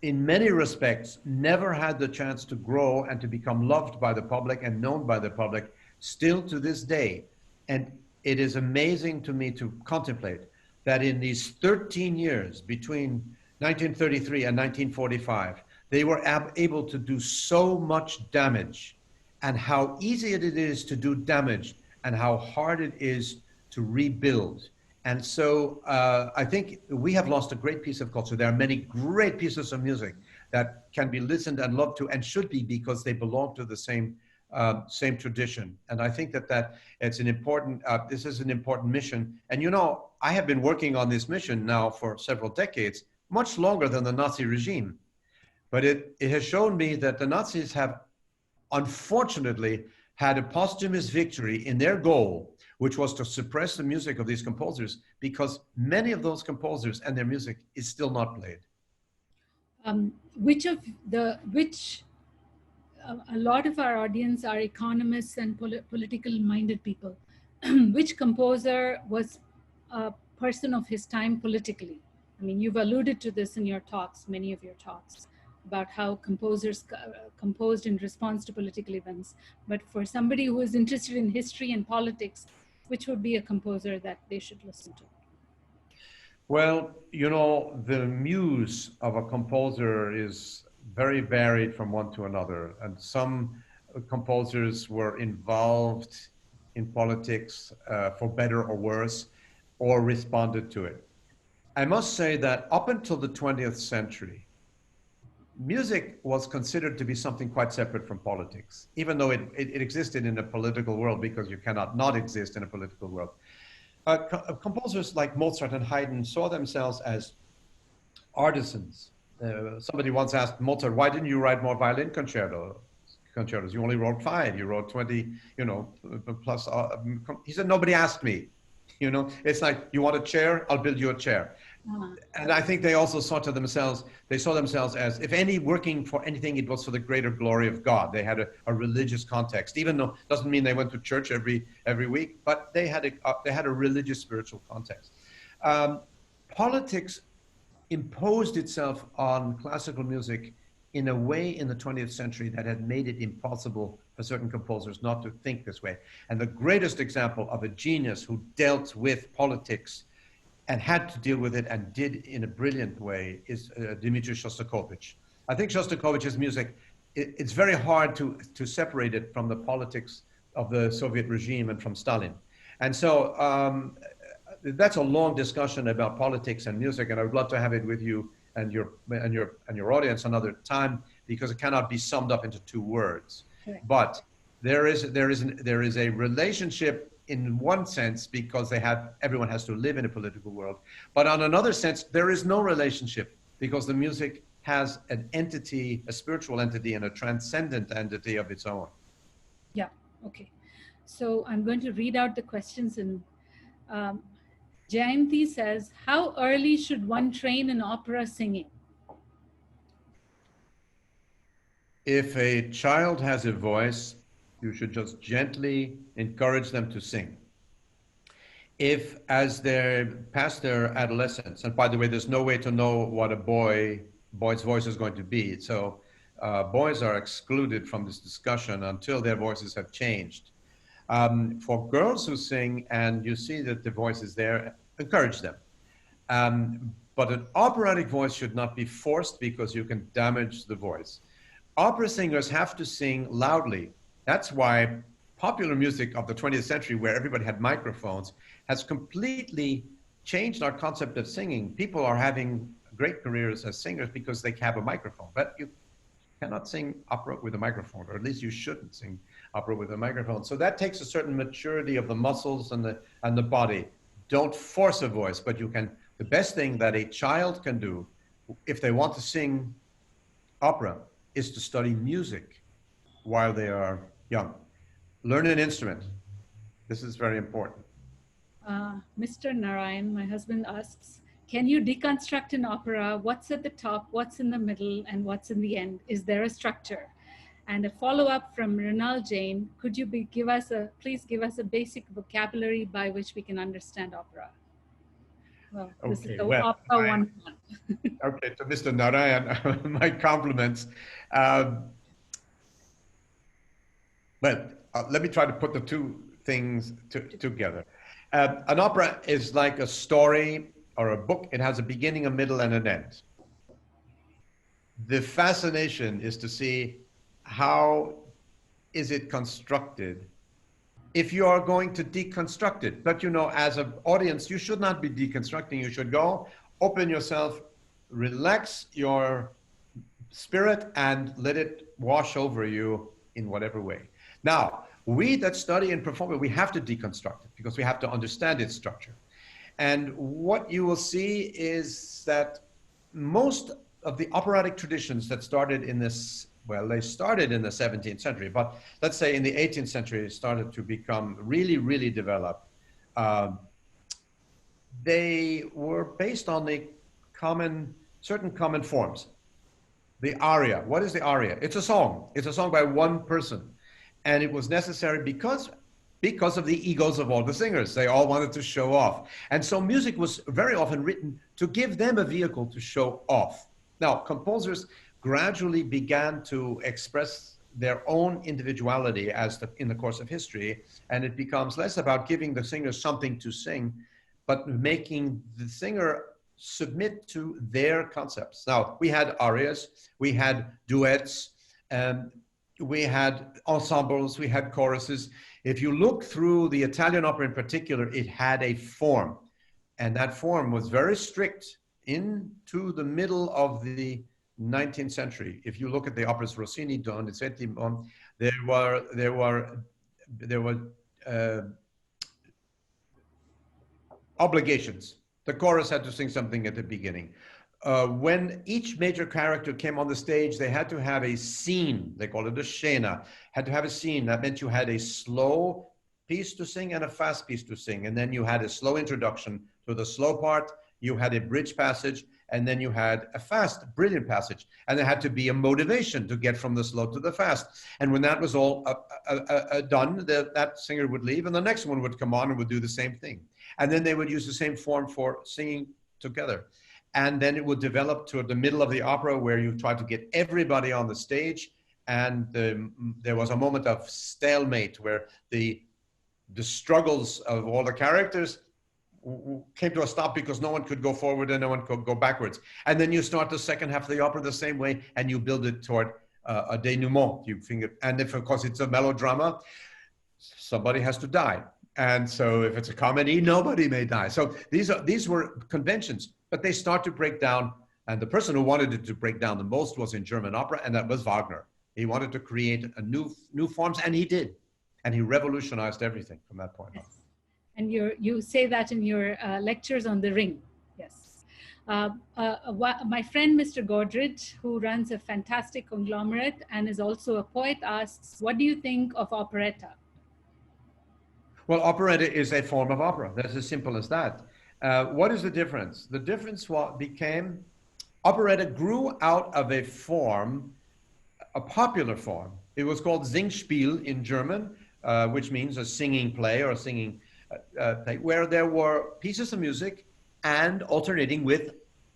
in many respects, never had the chance to grow and to become loved by the public and known by the public, still to this day. And it is amazing to me to contemplate that in these 13 years between 1933 and 1945, they were able to do so much damage, and how easy it is to do damage and how hard it is to rebuild. And so I think we have lost a great piece of culture. There are many great pieces of music that can be listened and loved to and should be, because they belong to the same tradition. And I think that it's an important, this is an important mission. And I have been working on this mission now for several decades, much longer than the Nazi regime. But it has shown me that the Nazis have, unfortunately, had a posthumous victory in their goal, which was to suppress the music of these composers, because many of those composers and their music is still not played. A lot of our audience are economists and political minded people. which composer was a person of his time politically? I mean, you've alluded to this in your talks, many of your talks, about how composers composed in response to political events. But for somebody who is interested in history and politics, which would be a composer that they should listen to? Well, you know, the muse of a composer is very varied from one to another. And some composers were involved in politics for better or worse, or responded to it. I must say that up until the 20th century, music was considered to be something quite separate from politics, even though it existed in a political world, because you cannot not exist in a political world. Composers like Mozart and Haydn saw themselves as artisans. Somebody once asked Mozart, "Why didn't you write more violin concertos? You only wrote 5. You wrote 20, you know, plus." He said, "Nobody asked me." You know, it's like, you want a chair? I'll build you a chair. And I think they also saw themselves as, if any, working for anything, it was for the greater glory of God. They had a religious context, even though it doesn't mean they went to church every week, but they had a religious, spiritual context. Politics imposed itself on classical music in a way in the 20th century that had made it impossible for certain composers not to think this way. And the greatest example of a genius who dealt with politics and had to deal with it and did in a brilliant way is Dmitri Shostakovich. I think Shostakovich's music, it's very hard to separate it from the politics of the Soviet regime and from Stalin. And so that's a long discussion about politics and music, and I would love to have it with you and your audience another time, because it cannot be summed up into 2 words. Correct. But there is a relationship in one sense, because everyone has to live in a political world. But on another sense, there is no relationship, because the music has an entity, a spiritual entity, and a transcendent entity of its own. Yeah, okay. So I'm going to read out the questions. And Jayanti says, how early should one train in opera singing? If a child has a voice, you should just gently encourage them to sing. If, as they pass their adolescence, and by the way, there's no way to know what a boy's voice is going to be, so boys are excluded from this discussion until their voices have changed. For girls who sing and you see that the voice is there, encourage them. But an operatic voice should not be forced, because you can damage the voice. Opera singers have to sing loudly. That's why popular music of the 20th century, where everybody had microphones, has completely changed our concept of singing. People are having great careers as singers because they have a microphone, but you cannot sing opera with a microphone, or at least you shouldn't sing opera with a microphone. So that takes a certain maturity of the muscles and the body. Don't force a voice, but you can. The best thing that a child can do, if they want to sing opera, is to study music while they are young. Learn an instrument. This is very important. Mr. Narayan, my husband, asks, can you deconstruct an opera? What's at the top, what's in the middle, and what's in the end? Is there a structure? And a follow-up from Rinal Jain, could you please give us a basic vocabulary by which we can understand opera? Well, this is the opera 101. Okay, to Mr. Narayan, my compliments. Well, let me try to put the 2 things together. An opera is like a story or a book. It has a beginning, a middle, and an end. The fascination is to see how is it constructed if you are going to deconstruct it. But you know, as an audience, you should not be deconstructing. You should go, open yourself, relax your spirit, and let it wash over you in whatever way. Now, we that study and perform it, we have to deconstruct it, because we have to understand its structure. And what you will see is that most of the operatic traditions that started in this, well, they started in the 17th century, but let's say in the 18th century, it started to become really, really developed. They were based on certain common forms. The aria, what is the aria? It's a song. It's a song by one person. And it was necessary because because of the egos of all the singers. They all wanted to show off. And so music was very often written to give them a vehicle to show off. Now, composers gradually began to express their own individuality in the course of history, and it becomes less about giving the singer something to sing, but making the singer submit to their concepts. Now, we had arias, we had duets, we had ensembles, we had choruses. If you look through the Italian opera in particular, it had a form, and that form was very strict into the middle of the 19th century. If you look at the operas Rossini, Donizetti, there were obligations. The chorus had to sing something at the beginning. When each major character came on the stage, they had to have a scene. They call it a scena. Had to have a scene. That meant you had a slow piece to sing and a fast piece to sing. And then you had a slow introduction to the slow part. You had a bridge passage, and then you had a fast, brilliant passage. And there had to be a motivation to get from the slow to the fast. And when that was all done, that singer would leave, and the next one would come on and would do the same thing. And then they would use the same form for singing together. And then it would develop toward the middle of the opera where you try to get everybody on the stage. And there was a moment of stalemate where the struggles of all the characters came to a stop because no one could go forward and no one could go backwards. And then you start the second half of the opera the same way, and you build it toward a denouement. And if, of course, it's a melodrama, somebody has to die. And so if it's a comedy, nobody may die. So these were conventions, but they start to break down. And the person who wanted it to break down the most was in German opera, and that was Wagner. He wanted to create a new forms, and he did. And he revolutionized everything from that point on. And you say that in your lectures on the Ring. Yes. My friend, Mr. Godrej, who runs a fantastic conglomerate and is also a poet, asks, what do you think of operetta? Well, operetta is a form of opera. That's as simple as that. What is the difference? The difference became operetta grew out of a form, a popular form. It was called Singspiel in German, which means a singing play or a singing play, where there were pieces of music and alternating with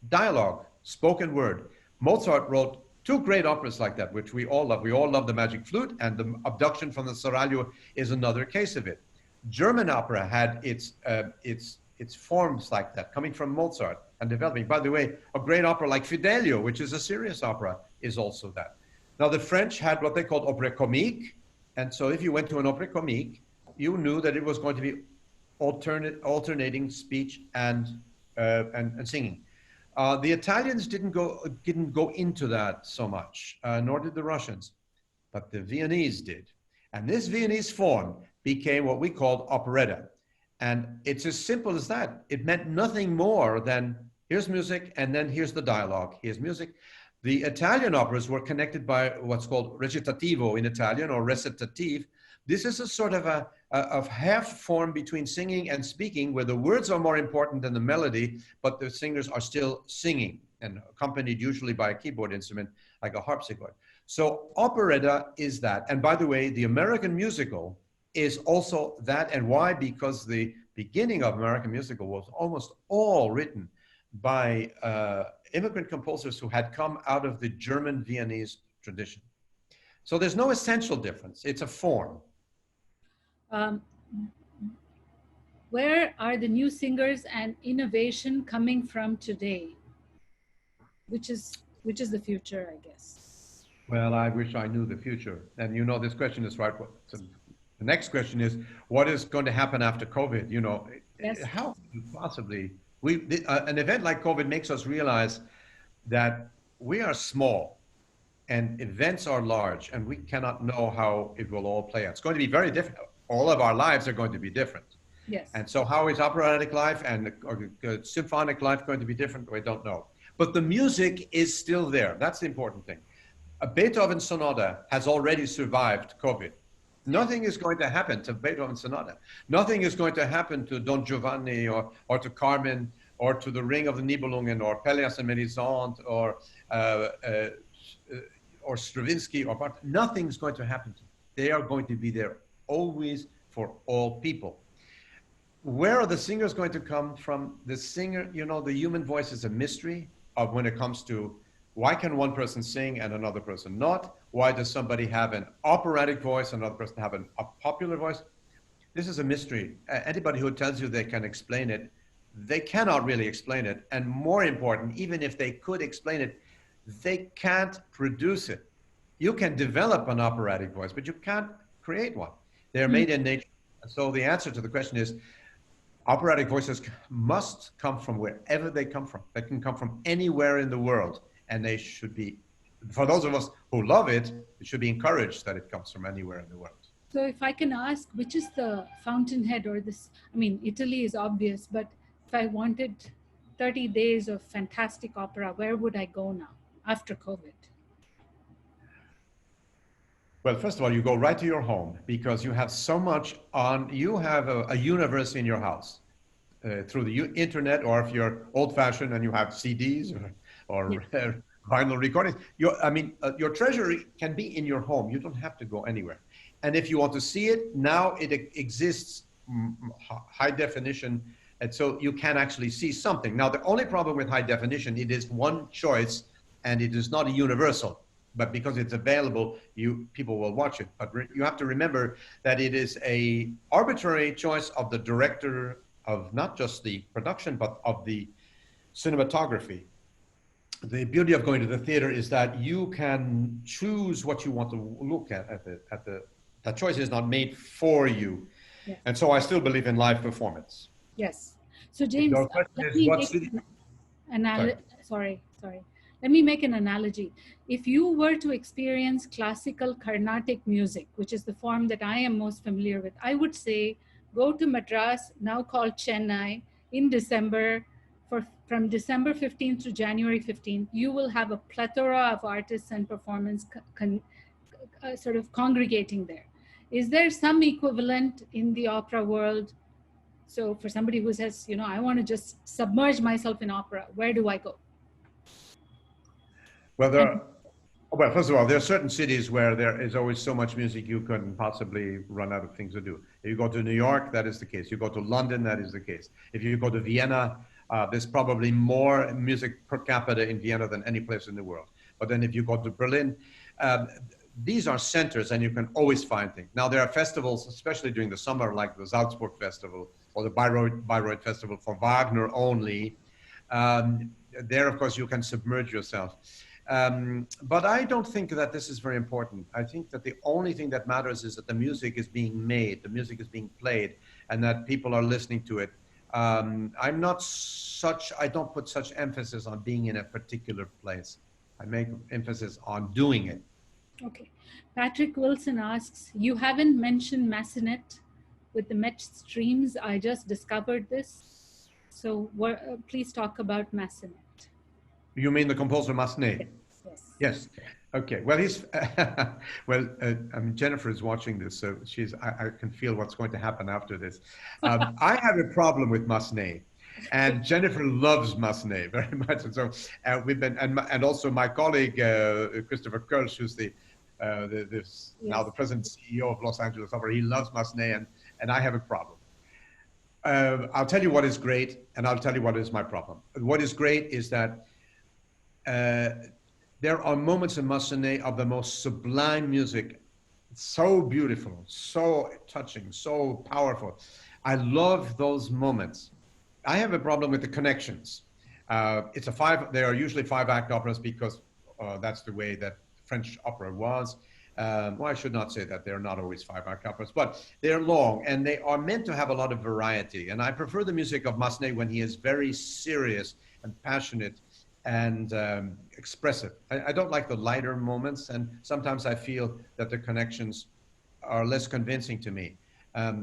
dialogue, spoken word. Mozart wrote two great operas like that, which we all love. We all love The Magic Flute, and The Abduction from the Seraglio is another case of it. German opera had its forms like that, coming from Mozart and developing. By the way, a great opera like Fidelio, which is a serious opera, is also that. Now, the French had what they called opera comique, and so if you went to an opera comique, you knew that it was going to be alternating speech and singing. The Italians didn't go into that so much, nor did the Russians, but the Viennese did. And this Viennese form became what we called operetta. And it's as simple as that. It meant nothing more than here's music, and then here's the dialogue. Here's music. The Italian operas were connected by what's called recitativo in Italian, or recitative. This is a sort of a half form between singing and speaking, where the words are more important than the melody, but the singers are still singing, and accompanied usually by a keyboard instrument like a harpsichord. So operetta is that. And by the way, the American musical is also that. And why? Because the beginning of American musical was almost all written by immigrant composers who had come out of the German Viennese tradition. So there's no essential difference. It's a form. Where are the new singers and innovation coming from today? Which is the future, I guess. Well, I wish I knew the future. And you know, this question is right. So the next question is, what is going to happen after COVID? You know, yes. How possibly an event like COVID makes us realize that we are small and events are large, and we cannot know how it will all play out. It's going to be very different. All of our lives are going to be different. Yes. And so how is operatic life and symphonic life going to be different? We don't know. But the music is still there. That's the important thing. A Beethoven sonata has already survived COVID. Nothing is going to happen to Beethoven sonata. Nothing is going to happen to Don Giovanni or to Carmen or to the Ring of the Nibelungen or Pelléas and Mélisande or Stravinsky or Bartok. Nothing's going to happen to them. They are going to be there always for all people. Where are the singers going to come from? The singer, you know, the human voice is a mystery of when it comes to why can one person sing and another person not? Why does somebody have an operatic voice and another person have a popular voice? This is a mystery. Anybody who tells you they can explain it, they cannot really explain it. And more important, even if they could explain it, they can't produce it. You can develop an operatic voice, but you can't create one. They're made in nature. So the answer to the question is operatic voices must come from wherever they come from. They can come from anywhere in the world. And they should be, for those of us who love it, it should be encouraged that it comes from anywhere in the world. So if I can ask, which is the fountainhead or this, I mean, Italy is obvious, but if I wanted 30 days of fantastic opera, where would I go now after COVID? Well, first of all, you go right to your home because you have so much on, you have a universe in your house through the internet, or if you're old fashioned and you have CDs or vinyl recordings, your treasury can be in your home. You don't have to go anywhere. And if you want to see it, now it exists high definition. And so you can actually see something. Now, the only problem with high definition, it is one choice and it is not a universal. But because it's available, people will watch it. But you have to remember that it is a arbitrary choice of the director of not just the production, but of the cinematography. The beauty of going to the theater is that you can choose what you want to look at. That choice is not made for you. Yes. And so I still believe in live performance. Yes. So James, let me make an analogy. If you were to experience classical Carnatic music, which is the form that I am most familiar with, I would say go to Madras, now called Chennai, in December, from December 15th to January 15th. You will have a plethora of artists and performance sort of congregating there. Is there some equivalent in the opera world? So for somebody who says, you know, I want to just submerge myself in opera, where do I go? Well, first of all, there are certain cities where there is always so much music you couldn't possibly run out of things to do. If you go to New York, that is the case. You go to London, that is the case. If you go to Vienna, there's probably more music per capita in Vienna than any place in the world. But then if you go to Berlin, these are centers and you can always find things. Now there are festivals, especially during the summer, like the Salzburg Festival or the Bayreuth Festival for Wagner only. There, of course, you can submerge yourself. But I don't think that this is very important. I think that the only thing that matters is that the music is being made, the music is being played, and that people are listening to it. I don't put such emphasis on being in a particular place. I make emphasis on doing it. Okay. Patrick Wilson asks, you haven't mentioned Massenet with the Met streams. I just discovered this. So please talk about Massenet. You mean the composer Massenet? Yes. Yes. Okay. Well, Jennifer is watching this, so I can feel what's going to happen after this. I have a problem with Massenet, and Jennifer loves Massenet very much. And so we've been, and also my colleague Christopher Kirsch, who's now the president CEO of Los Angeles Opera. He loves Massenet, and I have a problem. I'll tell you what is great, and I'll tell you what is my problem. What is great is that there are moments in Massenet of the most sublime music, so beautiful, so touching, so powerful. I love those moments. I have a problem with the connections. They are usually 5-act operas because that's the way that French opera was. Well, I should not say that they're not always 5-act operas, but they're long and they are meant to have a lot of variety. And I prefer the music of Massenet when he is very serious and passionate and expressive. I don't like the lighter moments, and sometimes I feel that the connections are less convincing to me. I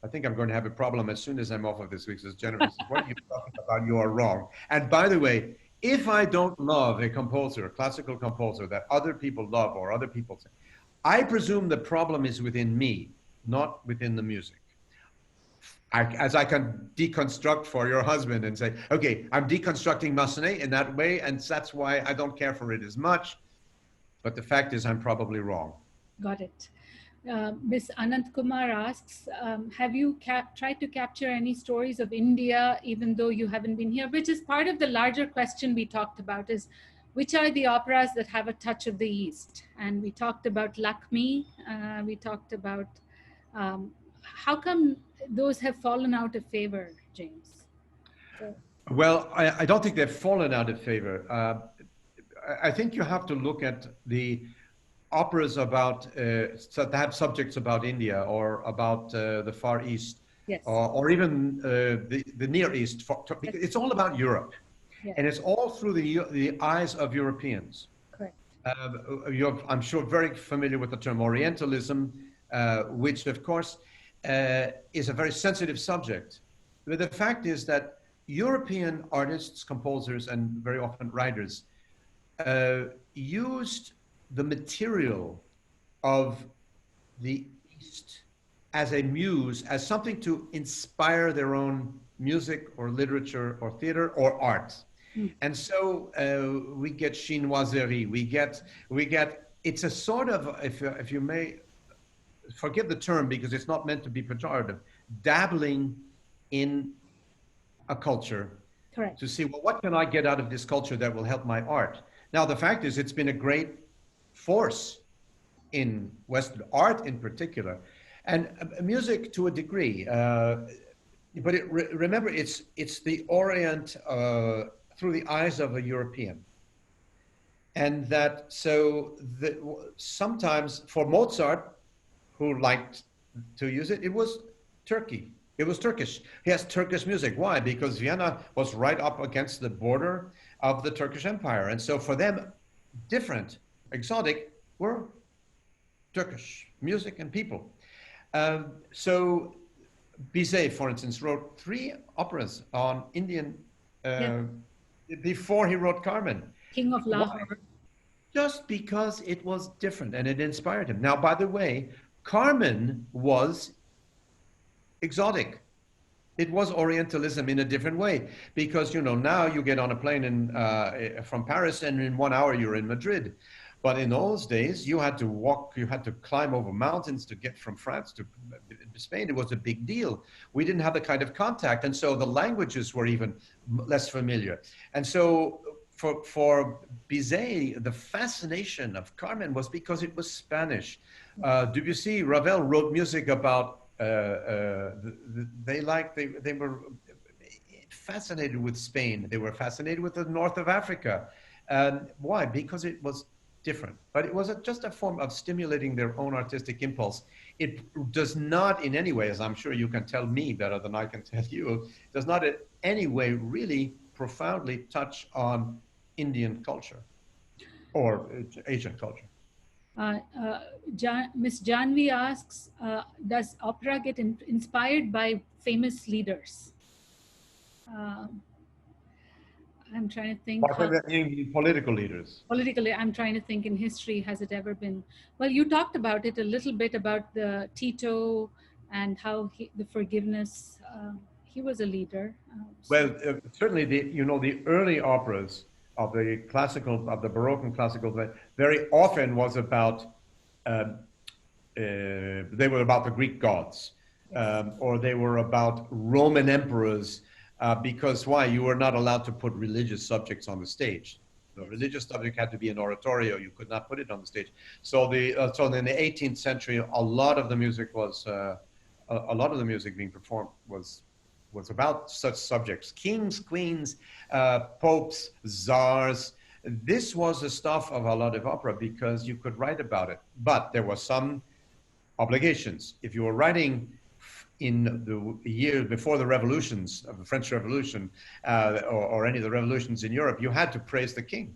think I'm going to have a problem as soon as I'm off of this week. Says Jennifer, what are you talking about? You are wrong. And by the way, if I don't love a composer, a classical composer that other people love or other people say, I presume the problem is within me, not within the music. As I can deconstruct for your husband and say, okay, I'm deconstructing Massenet in that way, and that's why I don't care for it as much. But the fact is, I'm probably wrong. Got it. Miss Anant Kumar asks, have you tried to capture any stories of India, even though you haven't been here? Which is part of the larger question we talked about, is which are the operas that have a touch of the East? And we talked about Lakshmi, we talked about, how come those have fallen out of favor, James? So, Well, I don't think they've fallen out of favor. I think you have to look at the operas about that have subjects about India or about the Far East, yes, or even the Near East. yes, Because it's all about Europe, yes, and it's all through the eyes of Europeans. correct, I'm sure very familiar with the term Orientalism, which of course is a very sensitive subject. But the fact is that European artists, composers, and very often writers used the material of the East as a muse, as something to inspire their own music or literature or theater or art. mm, And so we get chinoiserie, we get, it's a sort of, if you may, forgive the term because it's not meant to be pejorative, dabbling in a culture correct, to see, well, what can I get out of this culture that will help my art? Now, the fact is, it's been a great force in Western art in particular, and music to a degree. But remember, it's the Orient through the eyes of a European, and that so sometimes for Mozart, who liked to use it, it was Turkey. It was Turkish. He has Turkish music. Why? Because Vienna was right up against the border of the Turkish Empire, and so for them, different, exotic were Turkish music and people. So Bizet, for instance, wrote 3 operas on Indian yes, before he wrote Carmen. King of Why? Lahore, Just because it was different and it inspired him. Now, by the way, Carmen was exotic. It was Orientalism in a different way because, you know, now you get on a plane from Paris and in 1 hour you're in Madrid. But in those days, you had to walk, you had to climb over mountains to get from France to Spain. It was a big deal. We didn't have the kind of contact. And so the languages were even less familiar. And so for Bizet, the fascination of Carmen was because it was Spanish. Debussy, Ravel wrote music about, they were fascinated with Spain. They were fascinated with the north of Africa. Why? Because it was different, but it was just a form of stimulating their own artistic impulse. It does not in any way, as I'm sure you can tell me better than I can tell you, does not in any way really profoundly touch on Indian culture or Asian culture. Miss Janvi asks, does opera get inspired by famous leaders? I'm trying to think how Political leaders. politically, I'm trying to think in history, has it ever been? Well, you talked about it a little bit about the Tito and how the forgiveness, he was a leader. Well, certainly the early operas of the classical, of the Baroque and classical, very often was about, they were about the Greek gods, or they were about Roman emperors, because why? You were not allowed to put religious subjects on the stage. The religious subject had to be an oratorio. You could not put it on the stage. So so in the 18th century, a lot of the music was, a lot of the music being performed was about such subjects: kings, queens, popes, czars. This was the stuff of a lot of opera because you could write about it, but there were some obligations. If you were writing in the year before the revolutions of the French Revolution, or any of the revolutions in Europe, you had to praise the king.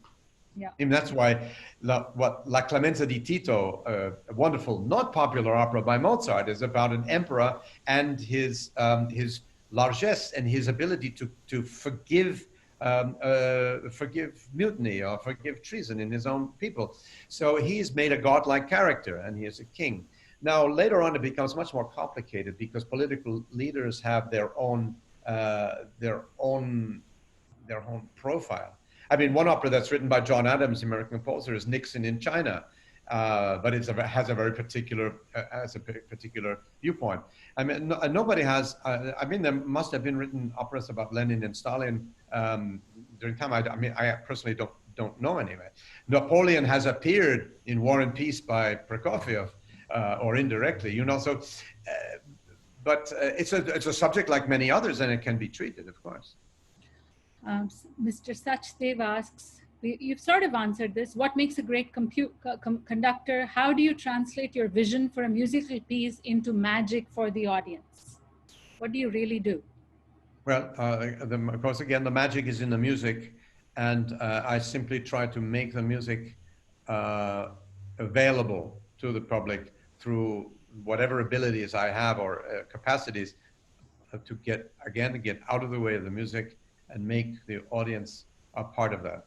Yeah. And that's why La Clemenza di Tito, a wonderful, not popular opera by Mozart, is about an emperor and his largesse and his ability to forgive mutiny or forgive treason in his own people. So he's made a godlike character, and he is a king. Now, later on, it becomes much more complicated because political leaders have their own profile. I mean, one opera that's written by John Adams, the American composer, is Nixon in China. but has a very particular viewpoint. I mean, nobody has. I mean, there must have been written operas about Lenin and Stalin during time. I mean, I personally don't know anyway. Napoleon has appeared in War and Peace by Prokofiev, or indirectly, you know. So, but it's a subject like many others, and it can be treated, of course. Mr. Sachdev asks, you've sort of answered this. What makes a great conductor? How do you translate your vision for a musical piece into magic for the audience? What do you really do? Well, of course, again, the magic is in the music, and I simply try to make the music available to the public through whatever abilities I have or capacities to get out of the way of the music and make the audience a part of that.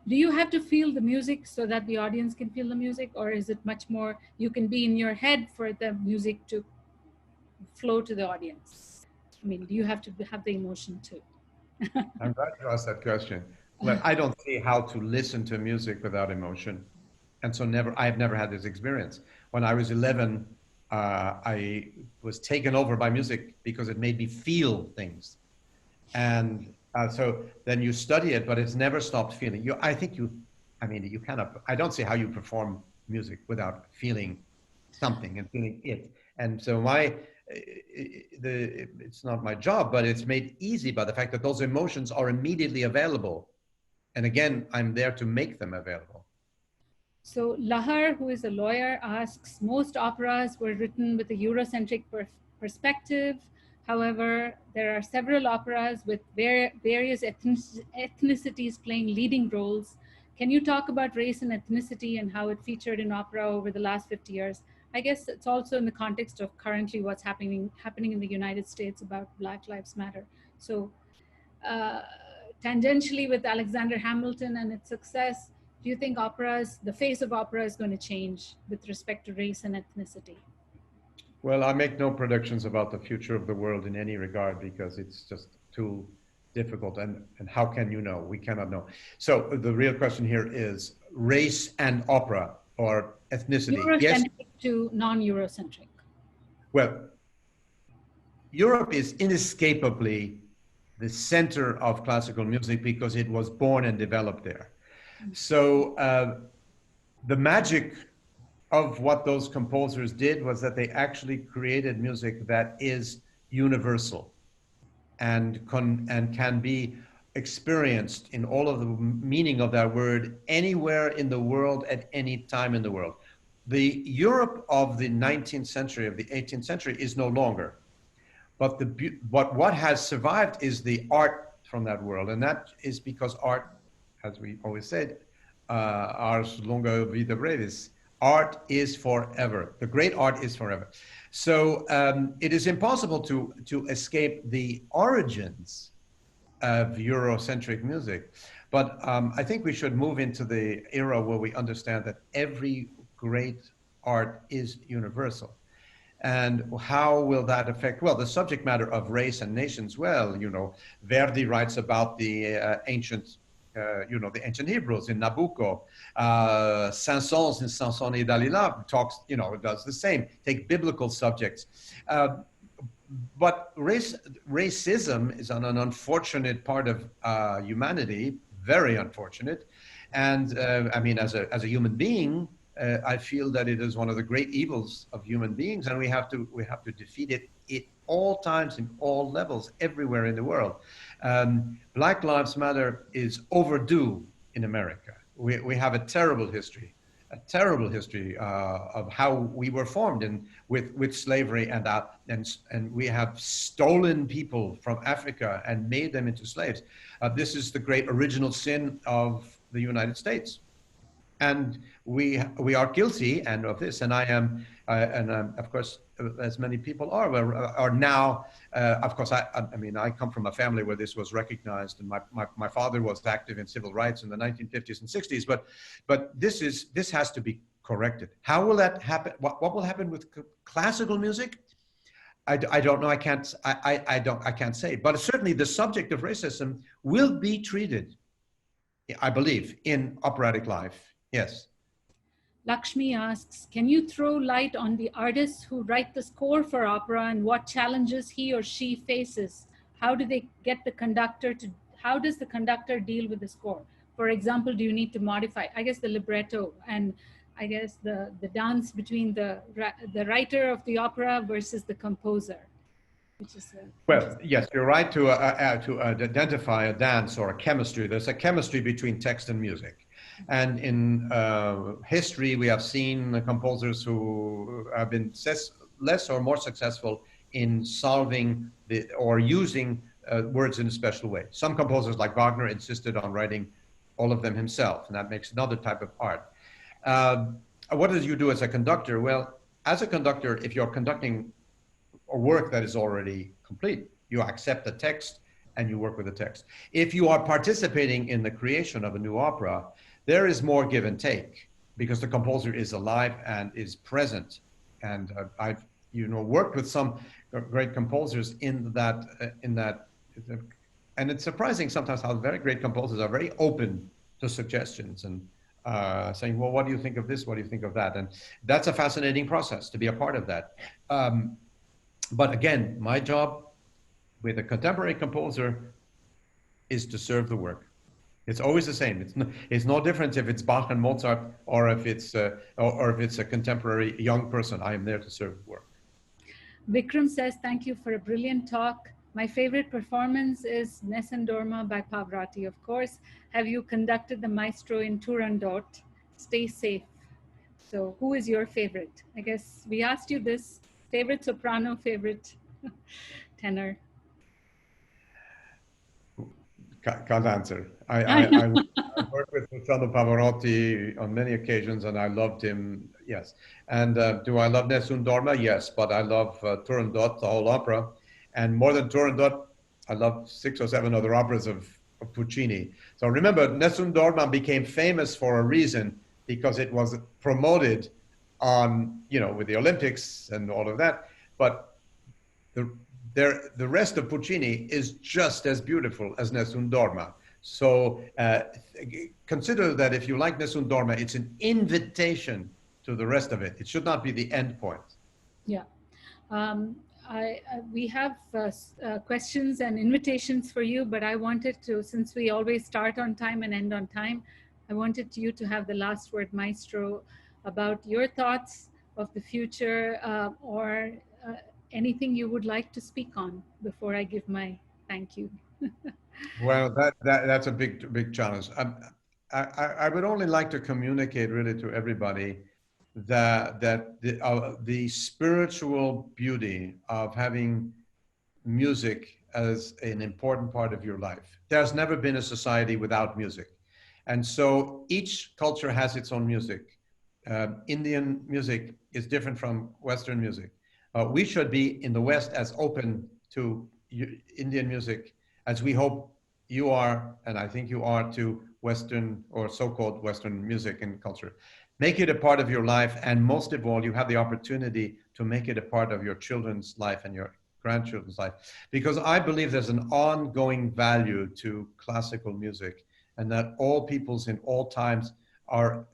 Do you have to feel the music so that the audience can feel the music, or is it much more you can be in your head for the music to flow to the audience? I mean, do you have to have the emotion too? I'm glad you asked that question. Well, I don't see how to listen to music without emotion. And so I've never had this experience. When I was 11, I was taken over by music because it made me feel things. And so then you study it, but it's never stopped feeling. I mean, you cannot, I don't see how you perform music without feeling something and feeling it. And so it's not my job, but it's made easy by the fact that those emotions are immediately available. And again, I'm there to make them available. So Lahar, who is a lawyer, asks, most operas were written with a Eurocentric perspective. However, there are several operas with various ethnicities playing leading roles. Can you talk about race and ethnicity and how it featured in opera over the last 50 years? I guess it's also in the context of currently what's happening in the United States about Black Lives Matter. So tangentially with Alexander Hamilton and its success, do you think the face of opera is going to change with respect to race and ethnicity? Well, I make no predictions about the future of the world in any regard because it's just too difficult. And how can you know? We cannot know. So the real question here is race and opera or ethnicity. Eurocentric yes. To non-Eurocentric. Well, Europe is inescapably the center of classical music because it was born and developed there. So the magic of what those composers did was that they actually created music that is universal and can be experienced in all of the meaning of that word anywhere in the world at any time in the world. The Europe of the 19th century, of the 18th century is no longer. But what has survived is the art from that world. And that is because art, as we always said, ars longa vita brevis. Art is forever. The great art is forever. So it is impossible to escape the origins of Eurocentric music. But I think we should move into the era where we understand that every great art is universal. And how will that affect? Well, the subject matter of race and nations. Well, you know, Verdi writes about the ancient the ancient Hebrews in Nabucco. Saint-Saëns in Samson et Dalila talks, does the same. Take biblical subjects. But racism is an unfortunate part of humanity, very unfortunate. And I mean, as a human being, I feel that it is one of the great evils of human beings, and we have to defeat it at all times, in all levels, everywhere in the world. Black Lives Matter is overdue in America. We have a terrible history of how we were formed with slavery, and we have stolen people from Africa and made them into slaves. This is the great original sin of the United States. And we are guilty of this, and I am, of course, as many people are now. Of course, I mean, I come from a family where this was recognized, and my father was active in civil rights in the 1950s and 60s. But this has to be corrected. How will that happen? What will happen with classical music? I don't know. I can't say. But certainly, the subject of racism will be treated, I believe, in operatic life. Yes. Lakshmi asks, can you throw light on the artists who write the score for opera and what challenges he or she faces? How do they get the conductor to, how does the conductor deal with the score? For example, do you need to modify, I guess, the libretto and I guess the dance between the writer of the opera versus the composer, which is Well, interesting. yes, you're right to identify a dance or a chemistry. There's a chemistry between text and music. And in history, we have seen composers who have been less or more successful in solving or using words in a special way. Some composers, like Wagner, insisted on writing all of them himself, and that makes another type of art. Uh, what do you do as a conductor? Well, as a conductor, if you're conducting a work that is already complete. You accept the text and you work with the text. If you are participating in the creation of a new opera, there is more give and take because the composer is alive and is present. And I've worked with some great composers in that, and it's surprising sometimes how very great composers are very open to suggestions and saying, well, what do you think of this? What do you think of that? And that's a fascinating process to be a part of that. But again, my job with a contemporary composer is to serve the work. It's always the same. It's no different if it's Bach and Mozart or if it's or if it's a contemporary young person. I am there to serve the work. Vikram says, thank you for a brilliant talk. My favorite performance is Nessun Dorma by Pavarotti, of course. Have you conducted the maestro in Turandot? Stay safe. So who is your favorite? I guess we asked you this. Favorite soprano, favorite tenor? Can't answer. I worked with Luciano Pavarotti on many occasions, and I loved him. Yes. And do I love Nessun Dorma? Yes, but I love Turandot, the whole opera, and more than Turandot, I love 6 or 7 other operas of Puccini. So remember, Nessun Dorma became famous for a reason because it was promoted on, with the Olympics and all of that. But the the rest of Puccini is just as beautiful as Nessun Dorma. So consider that if you like Nessun Dorma, it's an invitation to the rest of it. It should not be the end point. Yeah. We have questions and invitations for you, but I wanted to, since we always start on time and end on time, I wanted you to have the last word, Maestro, about your thoughts of the future or anything you would like to speak on before I give my thank you. Well, that's a big challenge. I would only like to communicate really to everybody that the spiritual beauty of having music as an important part of your life. There's never been a society without music. And so each culture has its own music. Indian music is different from Western music. We should be in the West as open to Indian music as we hope you are, and I think you are, to Western or so-called Western music and culture. Make it a part of your life, and most of all, you have the opportunity to make it a part of your children's life and your grandchildren's life, because I believe there's an ongoing value to classical music, and that all peoples in all times are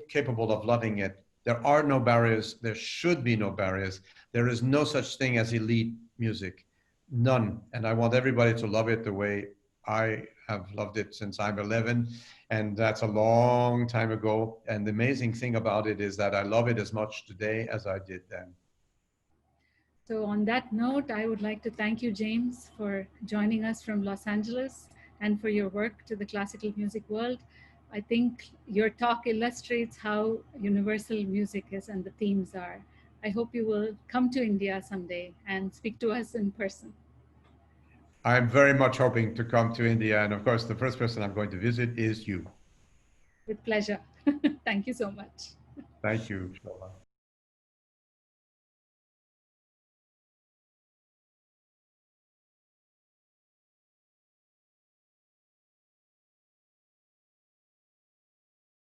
capable of loving it. There are no barriers. There should be no barriers. There is no such thing as elite music, none. And I want everybody to love it the way I have loved it since I'm 11, and that's a long time ago. And the amazing thing about it is that I love it as much today as I did then. So on that note, I would like to thank you, James, for joining us from Los Angeles and for your work to the classical music world. I think your talk illustrates how universal music is and the themes are. I hope you will come to India someday and speak to us in person. I'm very much hoping to come to India. And of course, the first person I'm going to visit is you. With pleasure. Thank you so much. Thank you, Shola.